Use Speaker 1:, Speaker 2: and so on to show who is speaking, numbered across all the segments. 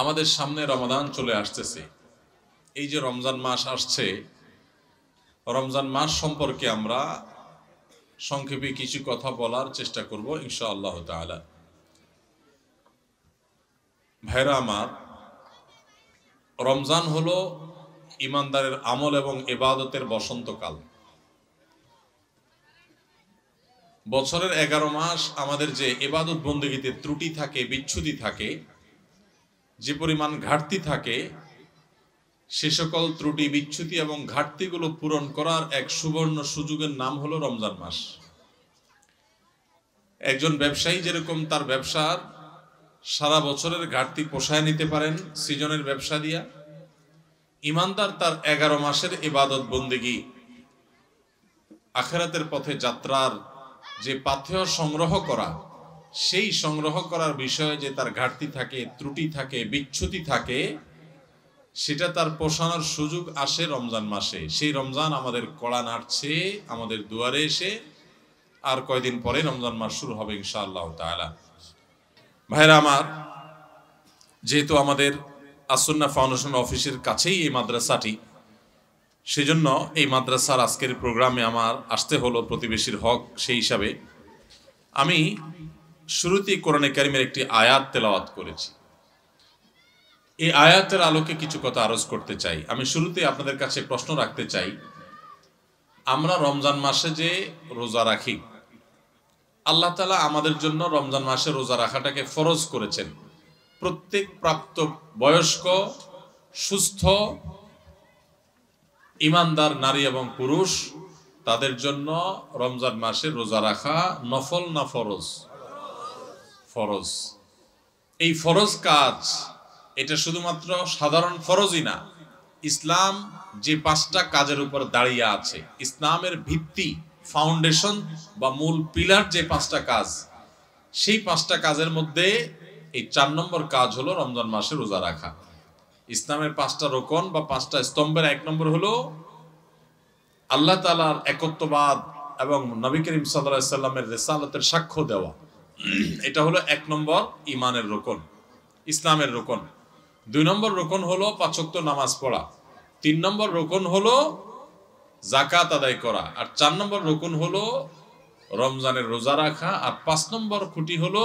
Speaker 1: আমাদের সামনে রমাদান চলে আসতেছে। এই যে রমজান মাস আসছে, রমজান মাস সম্পর্কে আমরা সংক্ষেপে কিছু কথা বলার চেষ্টা করব ইনশাআল্লাহ তাআলা। ভাইরা আমার, রমজান হলো ইমানদারের আমল এবং ইবাদতের বসন্তকাল। বছরের 11 মাস আমাদের যে ইবাদত বন্দেগীতে ত্রুটি থাকে, বিচ্যুতি থাকে, যে পরিমাণ ঘাটতি থাকে, সে সকল ত্রুটি, বিচ্যুতি এবং ঘাটতিগুলো পূরণ করার এক সুবর্ণ সুযোগের নাম হলো রমজান মাস। একজন ব্যবসায়ী যেরকম তার ব্যবসার সারা বছরের ঘাটতি পোষায় নিতে পারেন সৃজনের ব্যবসা দিয়া, ইমানদার তার 11 মাসের ইবাদত বন্দেগী, আখিরাতের পথে যাত্রার যে পাথেয় সংগ্রহ করা, সেই সংগ্রহ করার বিষয়ে যে তার ঘাটতি থাকে, ত্রুটি থাকে, বিচ্যুতি থাকে, সেটা তার পোষানোর সুযোগ আসে রমজান মাসে। সেই রমজান আমাদের কড়া নাড়ছে আমাদের দুয়ারে এসে। আর কয়দিন পরে রমজান মাস শুরু হবে ইনশাআল্লাহ তাআলা। ভাইরা আমার, যেহেতু আমাদের আসুন্নাহ ফাউন্ডেশন অফিসের কাছেই এই মাদ্রাসাটি, সেজন্য এই মাদ্রাসার আজকের প্রোগ্রামে আমার আসতে হলো প্রতিবেশীর হক। সেই হিসাবে আমি শুরুতেই কোরআনে কারিমের একটি আয়াত তেলাওয়াত করেছি। এই আয়াতের আলোকে কিছু কথা আরজ করতে চাই। আমি শুরুতে আপনাদের কাছে প্রশ্ন রাখতে চাই, আমরা রমজান মাসে যে রোজা রাখি, আল্লাহ তাআলা আমাদের জন্য রমজান মাসে রোজা রাখাটাকে ফরজ করেছেন। প্রত্যেক প্রাপ্ত বয়স্ক সুস্থ ইমানদার নারী এবং পুরুষ, তাদের জন্য রমজান মাসে রোজা রাখা নফল না ফরজ? ফরজ। এই ফরজ কাজ, এটা শুধুমাত্র সাধারণ ফরজই না। ইসলাম যে 5টা কাজের উপর দাঁড়িয়ে আছে, ইসলামের ভিত্তি, ফাউন্ডেশন বা মূল পিলার যে 5টা কাজ, সেই 5টা কাজের মধ্যে এই 4 নম্বর কাজ হলো রমজান মাসে রোজা রাখা। ইসলামের 5টা রোকন বা 5টা স্তম্ভের 1 নম্বর হলো আল্লাহ তাআলার একত্ববাদ এবং নবী করিম সাল্লাল্লাহু আলাইহি সাল্লামের রিসালাতের সাক্ষ্য দেওয়া। এটা হলো 1 নম্বর ঈমানের রোকন, ইসলামের রোকন। 2 নম্বর রোকন হলো 5 ওয়াক্ত নামাজ পড়া। 3 নম্বর রোকন হলো যাকাত আদায় করা। আর 4 নম্বর রোকন হলো রমজানের রোজা রাখা। আর 5 নম্বর খুঁটি হলো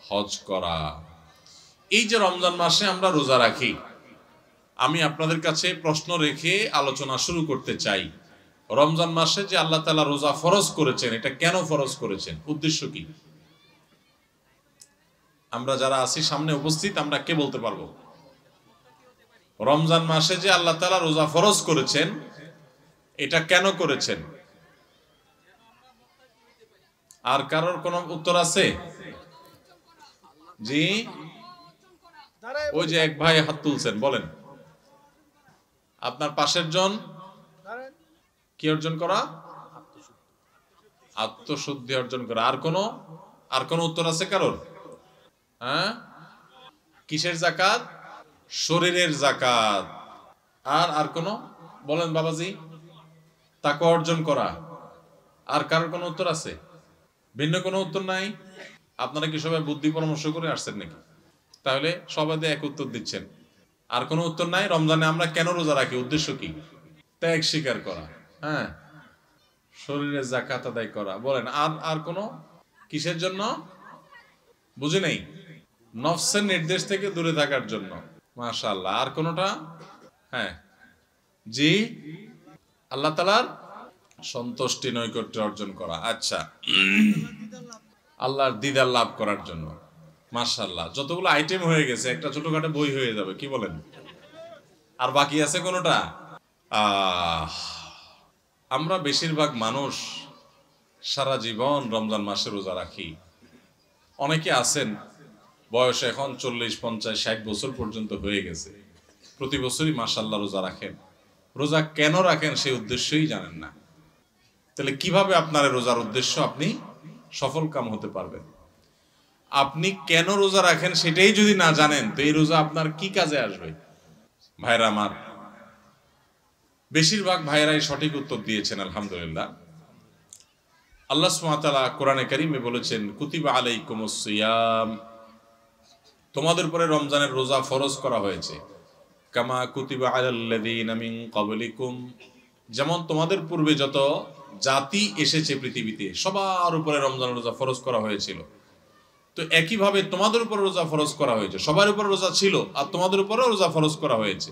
Speaker 1: হজ করা। এই যে রমজান মাসে আমরা রোজা রাখি, আমি আপনাদের কাছে প্রশ্ন রেখে আলোচনা শুরু করতে চাই। রমজান মাসে যে আল্লাহ তাআলা রোজা ফরজ করেছেন, এটা কেন ফরজ করেছেন? উদ্দেশ্য কি? আমরা যারা আছি সামনে উপস্থিত, আমরা কে বলতে পারবো? রমজান মাসে যে আল্লাহ তাআলা রোজা ফরজ করেছেন, এটা কেন করেছেন? আর কারোর কোন উত্তর আছে? জি, ওই যে এক ভাই হাত তুলছেন, বলেন। আপনার পাশের জন কি অর্জন করা? আত্মশুদ্ধি অর্জন করা। আর কোন উত্তর আছে কারোর? হ্যাঁ, কিসের যাকাত? শরীরের যাকাত। আর কোন বলেন বাবাজি? তাকওয়া অর্জন করা। আর কারোর কোন উত্তর আছে? ভিন্ন কোনো উত্তর নাই? আপনারা কি সবাই বুদ্ধি পরামর্শ করে আসছেন নাকি? তাহলে সবাই এক উত্তর দিচ্ছেন। আর কোনো উত্তর নাই? রমজানে আমরা কেন রোজা রাখি, উদ্দেশ্য কি? ত্যাগ স্বীকার করা। হ্যাঁ, শরীরের যাকাত আদায় করা। বলেন আর কোনো? কিসের জন্য? বুঝি নেই। নফসের নির্দেশ থেকে দূরে থাকার জন্য। মাশাআল্লাহ। আর কোনটা? হ্যাঁ, জি, আল্লাহ তাআলার সন্তুষ্টি নৈকট্য অর্জন করা। আচ্ছা, আল্লাহর দিদার লাভ করার জন্য। মাশাআল্লাহ, যতগুলো আইটেম হয়ে গেছে, একটা ছোটখাটো বই হয়ে যাবে। কি বলেন? আর বাকি আছে কোনটা? আমরা বেশিরভাগ মানুষ সারা জীবন রমজান মাসে রোজা রাখি। অনেকে আছেন বয়স এখন 40, 50, 60 বছর পর্যন্ত হয়ে গেছে, প্রতি বছরই মাশাআল্লাহ রোজা রাখেন। রোজা কেন রাখেন সেই উদ্দেশ্যই জানেন না। তাহলে কিভাবে আপনার রোজার উদ্দেশ্য আপনি সফল কাম হতে পারবেন? আপনি কেন রোজা রাখেন সেটাই যদি না জানেন, তো এই রোজা আপনার কি কাজে আসবে? ভাইরা আমার, বেশিরভাগ ভাইরাই সঠিক উত্তর দিয়েছেন আলহামদুলিল্লাহ। আল্লাহ সুবহানাহু ওয়া তাআলা কোরআনে কারীমে বলেছেন, কুতিবা আলাইকুমুস সিয়াম, তোমাদের উপরে রমজানের রোজা ফরজ করা হয়েছে, কামা কুতিবা আলাল্লাযীনা মিন ক্বাবলিকুম, যেমন তোমাদের পূর্বে যত জাতি এসেছে পৃথিবীতে সবার উপরে রমজানের রোজা ফরজ করা হয়েছিল। তো একইভাবে তোমাদের উপর রোজা ফরজ করা হয়েছে, সবার উপর রোজা ছিল আর তোমাদের উপরেও রোজা ফরজ করা হয়েছে।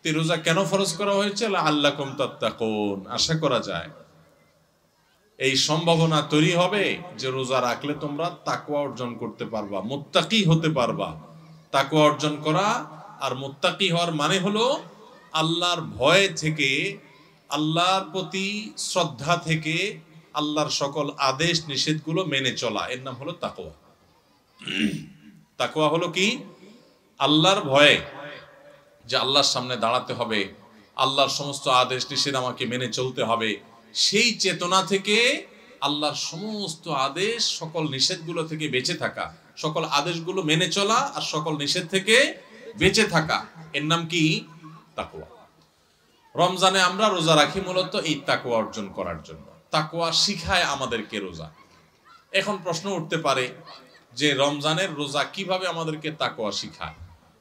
Speaker 1: তো রোজা কেন ফরজ করা হয়েছে? লাআল্লাকুম তাত্তাকুন, আশা করা যায় এই সম্ভাবনা তৈরি হবে যে রোজা রাখলে তোমরা তাকওয়া অর্জন করতে পারবা, মুত্তাকি হতে পারবা। তাকওয়া অর্জন করা আর মুত্তাকি হওয়ার মানে হলো আল্লাহর ভয় থেকে, আল্লাহর প্রতি শ্রদ্ধা থেকে, আল্লাহর সকল আদেশ নিষেধগুলো মেনে চলা, এর নাম হলো তাকওয়া। তাকওয়া হলো কি? আল্লাহর ভয়ে, যে আল্লাহর সামনে দাঁড়াতে হবে, আল্লাহর সমস্ত আদেশ নিষেধ আমাকে মেনে চলতে হবে, সেই চেতনা থেকে আল্লাহর সমস্ত আদেশ সকল নিষেধগুলো থেকে বেঁচে থাকা, সকল আদেশগুলো মেনে চলা আর সকল নিষেধ থেকে বেঁচে থাকা, এর নাম কি? তাকওয়া। রমজানে আমরা রোজা রাখি মূলত এই তাকওয়া অর্জন করার জন্য। তাকওয়া শিখায় আমাদেরকে রোজা। এখন প্রশ্ন উঠতে পারে যে রমজানের রোজা কিভাবে আমাদেরকে তাকওয়া শিখায়।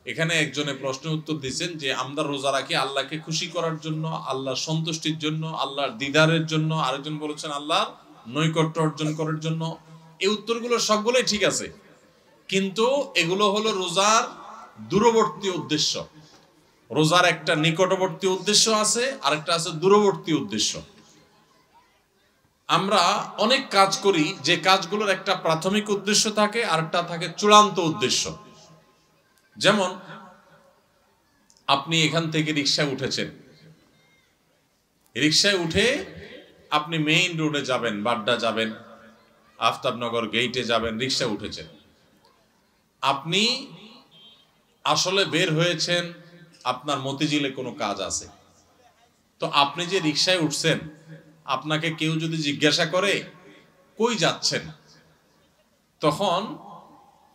Speaker 1: এখানে একজনে প্রশ্ন উত্তর দিচ্ছেন যে আমরা রোজা রাখি আল্লাহকে খুশি করার জন্য, আল্লাহর সন্তুষ্টির জন্য, আল্লাহর দিদারের জন্য, আরেকজন বলেছেন আল্লাহর নৈকট্য অর্জন করার জন্য। এই উত্তরগুলো সবগুলোই ঠিক আছে, কিন্তু এগুলো হলো রোজার দূরবর্তী উদ্দেশ্য। রোজার একটা নিকটবর্তী উদ্দেশ্য আছে, আরেকটা আছে দূরবর্তী উদ্দেশ্য। আমরা অনেক কাজ করি যে কাজগুলোর একটা প্রাথমিক উদ্দেশ্য থাকে, আরেকটা থাকে চূড়ান্ত উদ্দেশ্য। যেমন আপনি এখান থেকে রিকশায় উঠেছেন, রিকশায় উঠে আপনি মেইন রোডে যাবেন, বাড্ডা যাবেন, আফতাবনগর গেইটে যাবেন, রিকশায় উঠেছেন। আপনি আসলে বের হয়েছেন, আপনার মতিঝিলে কোনো কাজ আছে। তো আপনি যে রিকশায় উঠছেন, আপনাকে কেউ যদি জিজ্ঞাসা করে কই যাচ্ছেন, তখন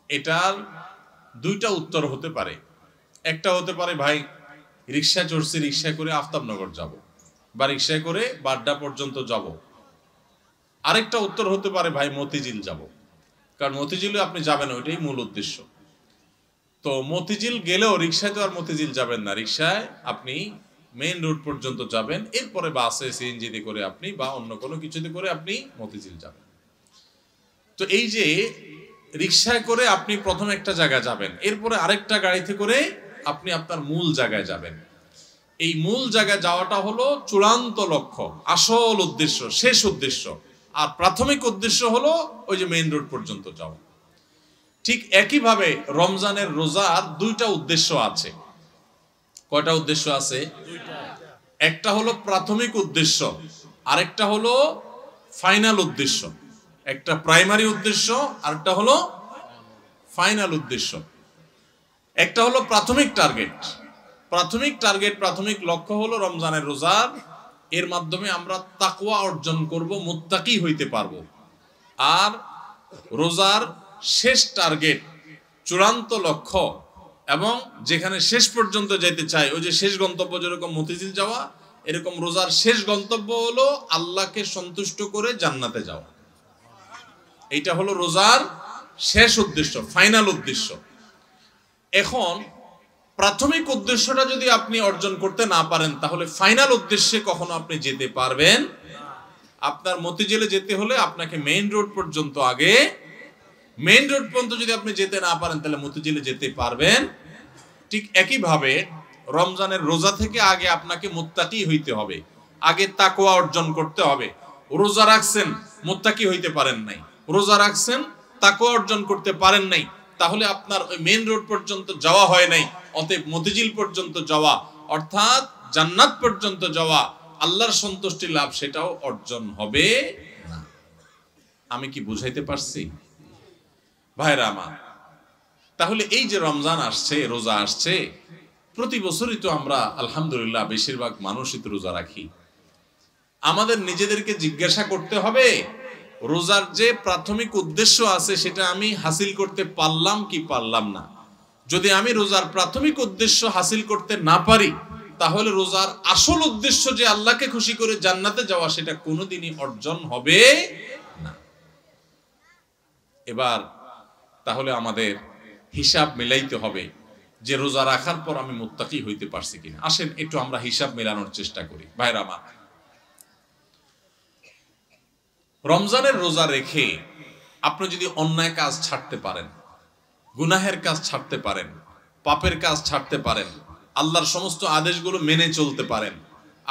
Speaker 1: এটার দুইটা উত্তর হতে পারে। একটা হতে পারে ভাই রিকশায় চড়ছি, রিকশায় করে আফতাবনগর যাব, বা রিকশায় করে বাড্ডা পর্যন্ত যাব। আরেকটা উত্তর হতে পারে ভাই মতিঝিল যাব, কারণ মতিঝিলে আপনি যাবেন, ওইটাই মূল উদ্দেশ্য। তো মতিঝিল গেলেও রিকশায় তো আর মতিঝিল যাবেন না, রিকশায় আপনি মেইন রোড পর্যন্ত যাবেন, এরপরে বাসে সিএনজিতে করে আপনি বা অন্য কোনো কিছুতে করে আপনি মতিঝিল যাবেন। তো এই যে রিকশায় করে আপনি প্রথম একটা জায়গায় যাবেন, এরপরে আরেকটা গাড়িতে করে আপনি আপনার মূল জায়গায় যাবেন। এই মূল জায়গায় যাওয়াটা হলো চূড়ান্ত লক্ষ্য, আসল উদ্দেশ্য, শেষ উদ্দেশ্য। আর প্রাথমিক উদ্দেশ্য হলো ওই যে মেইন রোড পর্যন্ত যাওয়া। ঠিক একইভাবে রমজানের রোজার দুইটা উদ্দেশ্য আছে। কয়টা উদ্দেশ্য আছে? একটা হলো প্রাথমিক উদ্দেশ্য, আরেকটা হলো ফাইনাল উদ্দেশ্য। একটা প্রাইমারি উদ্দেশ্য, আরেকটা হলো ফাইনাল উদ্দেশ্য। একটা হলো প্রাথমিক টার্গেট। প্রাথমিক লক্ষ্য হলো রমজানের রোজার, এর মাধ্যমে আমরা তাকওয়া অর্জন করব, মুত্তাকি হইতে পারবো। আর রোজার শেষ টার্গেট, চূড়ান্ত লক্ষ্য এবং যেখানে শেষ পর্যন্ত যেতে চাই, ওই যে শেষ গন্তব্য যেরকম মতিঝিল যাওয়া, এরকম রোজার শেষ গন্তব্য হলো আল্লাহকে সন্তুষ্ট করে জান্নাতে যাওয়া। এইটা হলো রোজার শেষ উদ্দেশ্য, ফাইনাল উদ্দেশ্য। এখন প্রাথমিক উদ্দেশ্যটা যদি আপনি অর্জন করতে না পারেন, তাহলে ফাইনাল উদ্দেশ্যে কখনো আপনি যেতে পারবেন। আপনার মতিঝিলে যেতে হলে আপনাকে মেইন রোড পর্যন্ত, আগে মেইন রোড পর্যন্ত যদি আপনি যেতে না পারেন, তাহলে মতিঝিলে যেতে পারবেন। ঠিক একইভাবে রমজানের রোজা থেকে আগে আপনাকে মুত্তাকি হইতে হবে, আগে তাকওয়া অর্জন করতে হবে। রোজা রাখছেন, মুত্তাকি হইতে পারেন নাই, রোজা রাখছেন, তাকওয়া অর্জন করতে পারেন নাই, তাহলে আপনার ওই মেইন রোড পর্যন্ত যাওয়া হয় নাই। অতএব মতিঝিল পর্যন্ত যাওয়া, অর্থাৎ জান্নাত পর্যন্ত যাওয়া, আল্লাহর সন্তুষ্টি লাভ, সেটাও অর্জন হবে না। আমি কি বুঝাইতে পারছি ভাইরা আমার? তাহলে এই যে রমজান আসছে, রোজা আসছে, প্রতি বছরই তো আমরা আলহামদুলিল্লাহ বেশিরভাগ মানুষই তো রোজা রাখি। আমাদের নিজেদেরকে জিজ্ঞাসা করতে হবে রোজার যে প্রাথমিক উদ্দেশ্য আছে সেটা আমি হাসিল করতে পারলাম কি পারলাম না। যদি আমি রোজার প্রাথমিক উদ্দেশ্য হাসিল করতে না পারি, তাহলে রোজার আসল উদ্দেশ্য যে আল্লাহকে খুশি করে জান্নাতে যাওয়া, সেটা কোনোদিনই অর্জন হবে না। এবার তাহলে আমাদের হিসাব মেলাইতে হবে যে রোজা রাখার পর আমি মুত্তাকি হইতে পারছি কিনা। আসেন একটু আমরা হিসাব মেলানোর চেষ্টা করি। ভাইরা আমার, রমজানের রোজা রেখে আপনি যদি অন্যায় কাজ ছাড়তে পারেন, গুনাহের কাজ ছাড়তে পারেন, পাপের কাজ ছাড়তে পারেন, আল্লাহর সমস্ত আদেশগুলো মেনে চলতে পারেন,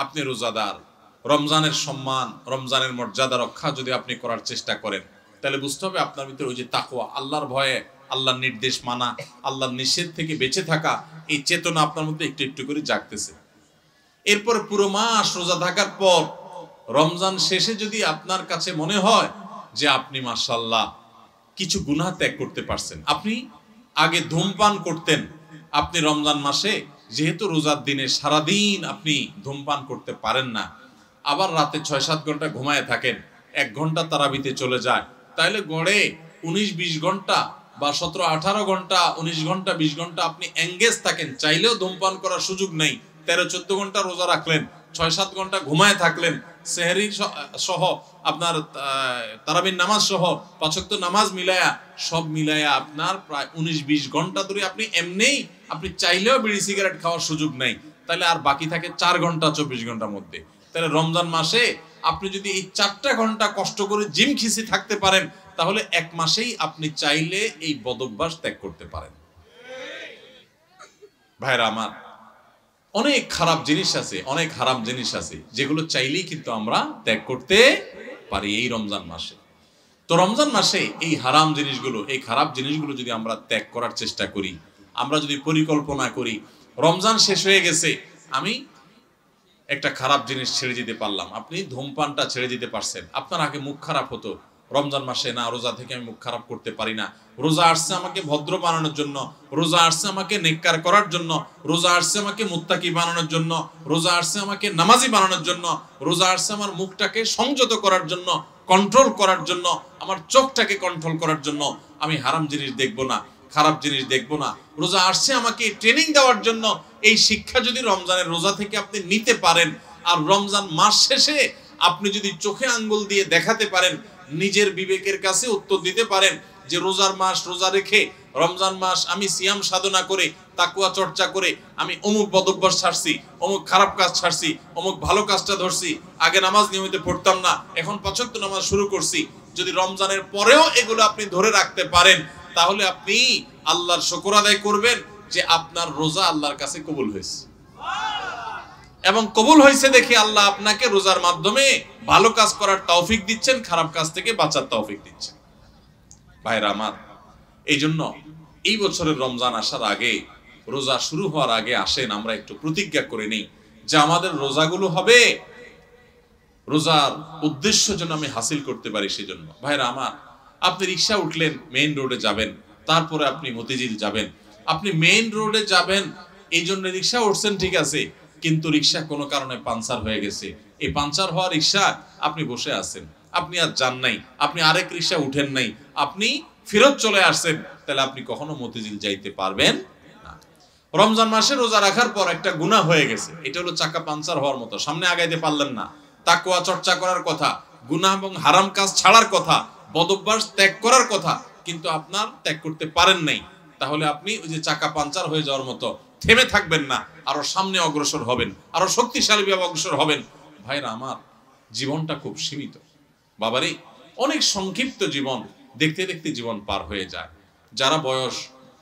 Speaker 1: আপনি রোজাদার। রমজানের সম্মান, রমজানের মর্যাদা রক্ষা যদি আপনি করার চেষ্টা করেন, তাহলে বুঝতে হবে আপনার ভিতরে ওই যে তাকওয়া, আল্লাহর ভয়ে, আল্লাহর নির্দেশ মানা, আল্লাহর নিষেধ থেকে বেঁচে থাকা, এই চেতনা আপনার মধ্যে একটু একটু করে জাগতেছে। এরপর পুরো মাস রোজা থাকার পর রমজান শেষে যদি আপনার কাছে মনে হয় যে আপনি মাশাআল্লাহ কিছু গুনাহ ত্যাগ করতে পারছেন, আপনি আগে ধূমপান করতেন, আপনি রমজান মাসে যেহেতু রোজার দিনে সারাদিন আপনি ধূমপান করতে পারেন না, আবার রাতে ৬-৭ ঘন্টা ঘুমায় থাকেন, ১ ঘন্টা তারাবিতে চলে যায়, তাহলে গড়ে ১৯-২০ ঘন্টা বা ১৭-১৮ ঘন্টা, ১৯ ঘন্টা ২০ ঘন্টা আপনি এঙ্গেজ থাকেন, চাইলেও ধূমপান করার সুযোগ নেই। ১৩-১৪ ঘন্টা রোজা রাখলেন, ৬-৭ ঘন্টা ঘুমায় থাকলেন, সেহরি সহ আপনার তারাবির নামাজ সহ ৫ ওয়াক্ত নামাজ মিলায়া, সব মিলায়া আপনার প্রায় ১৯-২০ ঘন্টা ধরে আপনি এমনিই, আপনি চাইলেও বিড়ি সিগারেট খাওয়ার সুযোগ নেই, তাহলে আর বাকি থাকে ৪ ঘন্টা ২৪ ঘন্টার মধ্যে। তাহলে রমজান মাসে আপনি যদি এই ৪টা ঘন্টা কষ্ট করে জিম খিসি থাকতে পারেন, তাহলে ১ মাসেই আপনি চাইলে এই বদভ্যাস ত্যাগ করতে পারেন। ভাইরা আমার, অনেক খারাপ জিনিস আছে, অনেক হারাম জিনিস আছে, যেগুলো চাইলেই কিন্তু আমরা ত্যাগ করতে পারি এই রমজান মাসে। তো রমজান মাসে এই হারাম জিনিসগুলো, এই খারাপ জিনিসগুলো যদি আমরা ত্যাগ করার চেষ্টা করি, আমরা যদি পরিকল্পনা করি, রমজান শেষ হয়ে গেছে, আমি একটা খারাপ জিনিস ছেড়ে দিতে পারলাম। আপনি ধূমপানটা ছেড়ে দিতে পারছেন। আপনার আগে মুখ খারাপ হতো, রমজান মাসে না রোজা থেকে আমি মুখ খারাপ করতে পারি না, রোজা আসছে আমাকে ভদ্র বানানোর জন্য, রোজা আসছে আমাকে নেককার করার জন্য, রোজা আসছে আমাকে মুত্তাকি বানানোর জন্য, রোজা আসছে আমাকে নামাজি বানানোর জন্য, রোজা আসছে আমার মুখটাকে সংযত করার জন্য, কন্ট্রোল করার জন্য, আমার চোখটাকে কন্ট্রোল করার জন্য। আমি হারাম জিনিস দেখবো না, খারাপ জিনিস দেখবো না। রোজা আসছে আমাকে ট্রেনিং দেওয়ার জন্য। এই শিক্ষা যদি রমজানের রোজা থেকে আপনি নিতে পারেন, আর রমজান মাস শেষে আপনি যদি চোখে আঙ্গুল দিয়ে দেখাতে পারেন, নিজের বিবেকের কাছে উত্তর দিতে পারেন যে রোজার মাস রোজা রেখে, রমজান মাস আমি সিয়াম সাধনা করে, তাকওয়া চর্চা করে আমি অমুক বদভ্যাস ছাড়ছি, অমুক খারাপ কাজ ছাড়ছি, অমুক ভালো কাজটা ধরছি, আগে নামাজ নিয়মিত পড়তাম না, এখন ৫ ওয়াক্ত নামাজ শুরু করছি। যদি রমজানের পরেও এগুলো আপনি ধরে রাখতে পারেন, তাহলে আপনি আল্লাহর শুকর আদায় করবেন যে আপনার রোজা আল্লাহর কাছে কবুল হয়েছে, এবং কবুল হয়েছে দেখে আল্লাহ আপনাকে রোজার মাধ্যমে ভালো কাজ করার তৌফিক দিচ্ছেন, খারাপ কাজ থেকে বাঁচার তৌফিক দিচ্ছেন। ভাইরা আমার, এই জন্য এই বছরের রমজান আসার আগে, রোজা শুরু হওয়ার আগে আসেন আমরা একটু প্রতিজ্ঞা করে নিই যে আমাদের রোজাগুলো হবে রোজার উদ্দেশ্য যেন আমি হাসিল করতে পারি। সেজন্য ভাইরা আমার, আপনি রিক্সা উঠলেন, মেইন রোডে যাবেন, তারপরে আপনি মতিঝিল যাবেন, আপনি মেইন রোডে যাবেন এই জন্য রিক্সা উঠছেন, ঠিক আছে, কিন্তু রিক্সা কোনো কারণে পাঞ্চার হয়ে গেছে, এই পাঞ্চার হওয়া রিক্সা আপনি বসে আছেন, আপনি আর যান নাই, আপনি আরেক রিক্সা উঠেন নাই, আপনি ফেরত চলে আসছেন, তাহলে আপনি কখনো মতিঝিল যাইতে পারবেন না। রমজান মাসে রোজা রাখার পর একটা গুনাহ হয়ে গেছে, এটা হলো চাকা পাঞ্চার হওয়ার মতো, সামনে আগাইতে পারলেন না। তাকওয়া চর্চা করার কথা, গুনাহ এবং হারাম কাজ ছাড়ার কথা, বদভ্যাস ত্যাগ করার কথা, কিন্তু আপনার ত্যাগ করতে পারেন নাই, তাহলে আপনি ওই যে চাকা পাঞ্চার হয়ে যাওয়ার মতো থেমে থাকবেন না, আরো সামনে অগ্রসর হবেন, আরো শক্তিশালীভাবে অগ্রসর হবেন। ভাইরা আমার, জীবনটা খুব সীমিত বাবারে, অনেক সংক্ষিপ্ত জীবন, দেখতে দেখতে জীবন পার হয়ে যায়। যারা বয়স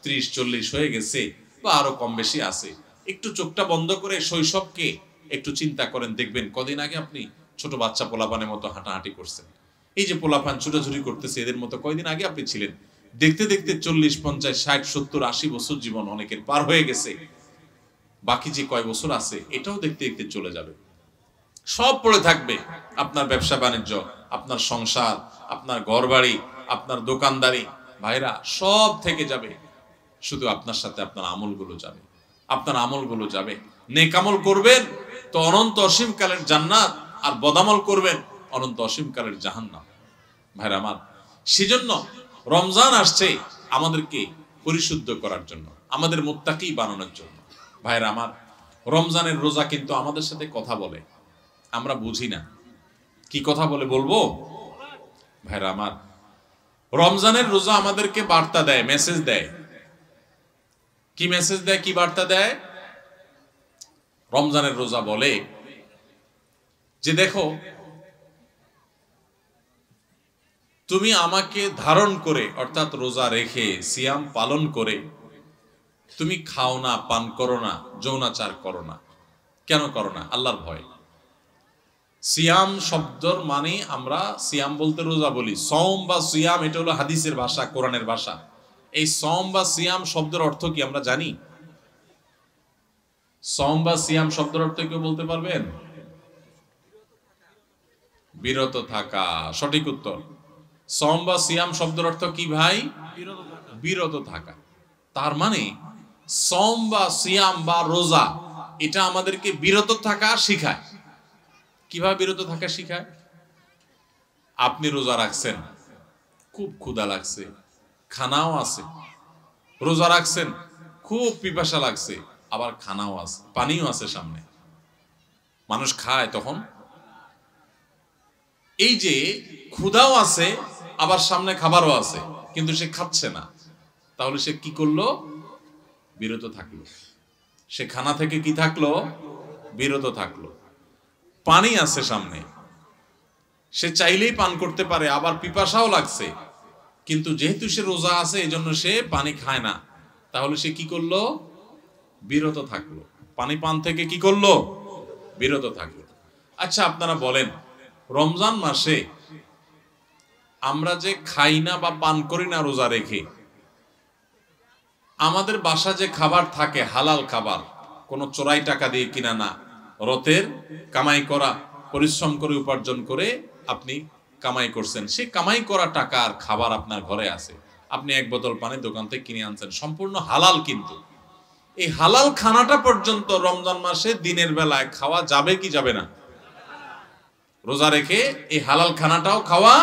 Speaker 1: 30-40 হয়ে গেছে বা আরো কম বেশি আছে, একটু চোখটা বন্ধ করে শৈশবকে একটু চিন্তা করেন, দেখবেন কদিন আগে আপনি ছোট বাচ্চা পোলাপানের মতো হাঁটাহাঁটি করছেন। এই যে পোলাপান ছুটাছুটি করতেছে, এদের মতো কয়দিন আগে আপনি ছিলেন। দেখতে দেখতে 40, 50, 60, 70, 80 বছর জীবন অনেকের পার হয়ে গেছে। বাকি যে কয় বছর আছে এটাও দেখতে দেখতে চলে যাবে। সব পড়ে থাকবে, আপনার ব্যবসা বাণিজ্য, আপনার সংসার, আপনার ঘরবাড়ি, আপনার দোকানদারি, ভাইরা সব থেকে যাবে, শুধু আপনার সাথে আপনার আমলগুলো যাবে। আপনার আমলগুলো যাবে। নেক আমল করবেন তো অনন্ত অসীমকালের জান্নাত, আর বদামল করবেন অনন্ত অসীমকালের জাহান্নাম। ভাইরা আমার, সেজন্য রমজান আসছে আমাদেরকে পরিশুদ্ধ করার জন্য, আমাদের মুত্তাকি বানানোর জন্য। ভাইরা আমার, রমজানের রোজা কিন্তু আমাদের সাথে কথা বলে, আমরা বুঝি না কি কথা বলে, বলবো? ভাইরা আমার, রমজানের রোজা আমাদেরকে বার্তা দেয়, মেসেজ দেয় কি মেসেজ দেয়, কি বার্তা দেয়? রমজানের রোজা বলে যে দেখো, তুমি আমাকে ধারণ করে অর্থাৎ রোজা রেখে সিয়াম পালন করে তুমি খাও না, পান করো না, যৌনাচার করো না। কেন করো না? আল্লাহর ভয়। সিয়াম শব্দর মানে আমরা সিয়াম বলতে রোজা বলি, সওম বা সিয়াম এটা হলো হাদিসের ভাষা, কোরআনের ভাষা। এই সওম বা সিয়াম শব্দের অর্থ কি আমরা জানি? সওম বা সিয়াম শব্দের অর্থ কেউ বলতে পারবেন? বিরত থাকা, সঠিক উত্তর। সওম বা সিয়াম শব্দের অর্থ কি ভাই? বিরত থাকা। তার মানে সওম বা সিয়াম বা রোজা এটা আমাদেরকে বিরত থাকা শিখায়। কিভাবে বিরত থাকা শিখায়? আপনি রোজা রাখছেন, খুব ক্ষুধা লাগছে, খানাও আছে। রোজা রাখছেন, খুব পিপাসা লাগছে, আবার খানাও আছে, পানিও আছে সামনে। মানুষ খায় তখন? এই যে ক্ষুধাও আছে আবার সামনে খাবারও আছে, কিন্তু সে খাচ্ছে না, তাহলে সে কি করলো? বিরত থাকলো। সে খানা থেকে কি থাকলো? বিরত থাকলো। পানি আছে সামনে, সে চাইলেই পান করতে পারে, আবার পিপাসাও লাগছে, কিন্তু যেহেতু সে রোজা আছে এই জন্য সে পানি খায় না, তাহলে সে কি করলো? বিরত থাকলো। পানি পান থেকে কি করলো? বিরত থাকলো। আচ্ছা আপনারা বলেন, রমজান মাসে আমরা যে খাই না বা পান করি না রোজা রেখে, আমাদের বাসা যে খাবার থাকে হালাল খাবার, কোনো চোরাই টাকা দিয়ে কিনা না, রতের কামাই করা, পরিশ্রম করে উপার্জন করে আপনি কামাই করছেন, সে কামাই করা টাকার খাবার আপনার ঘরে আছে, আপনি এক বোতল পানি দোকান থেকে কিনে আনছেন, সম্পূর্ণ হালাল। কিন্তু এই হালাল খানাটা পর্যন্ত রমজান মাসে দিনের বেলায় খাওয়া যাবে কি যাবে না? রোজা রেখে এই হালাল খানাটাও খাওয়া।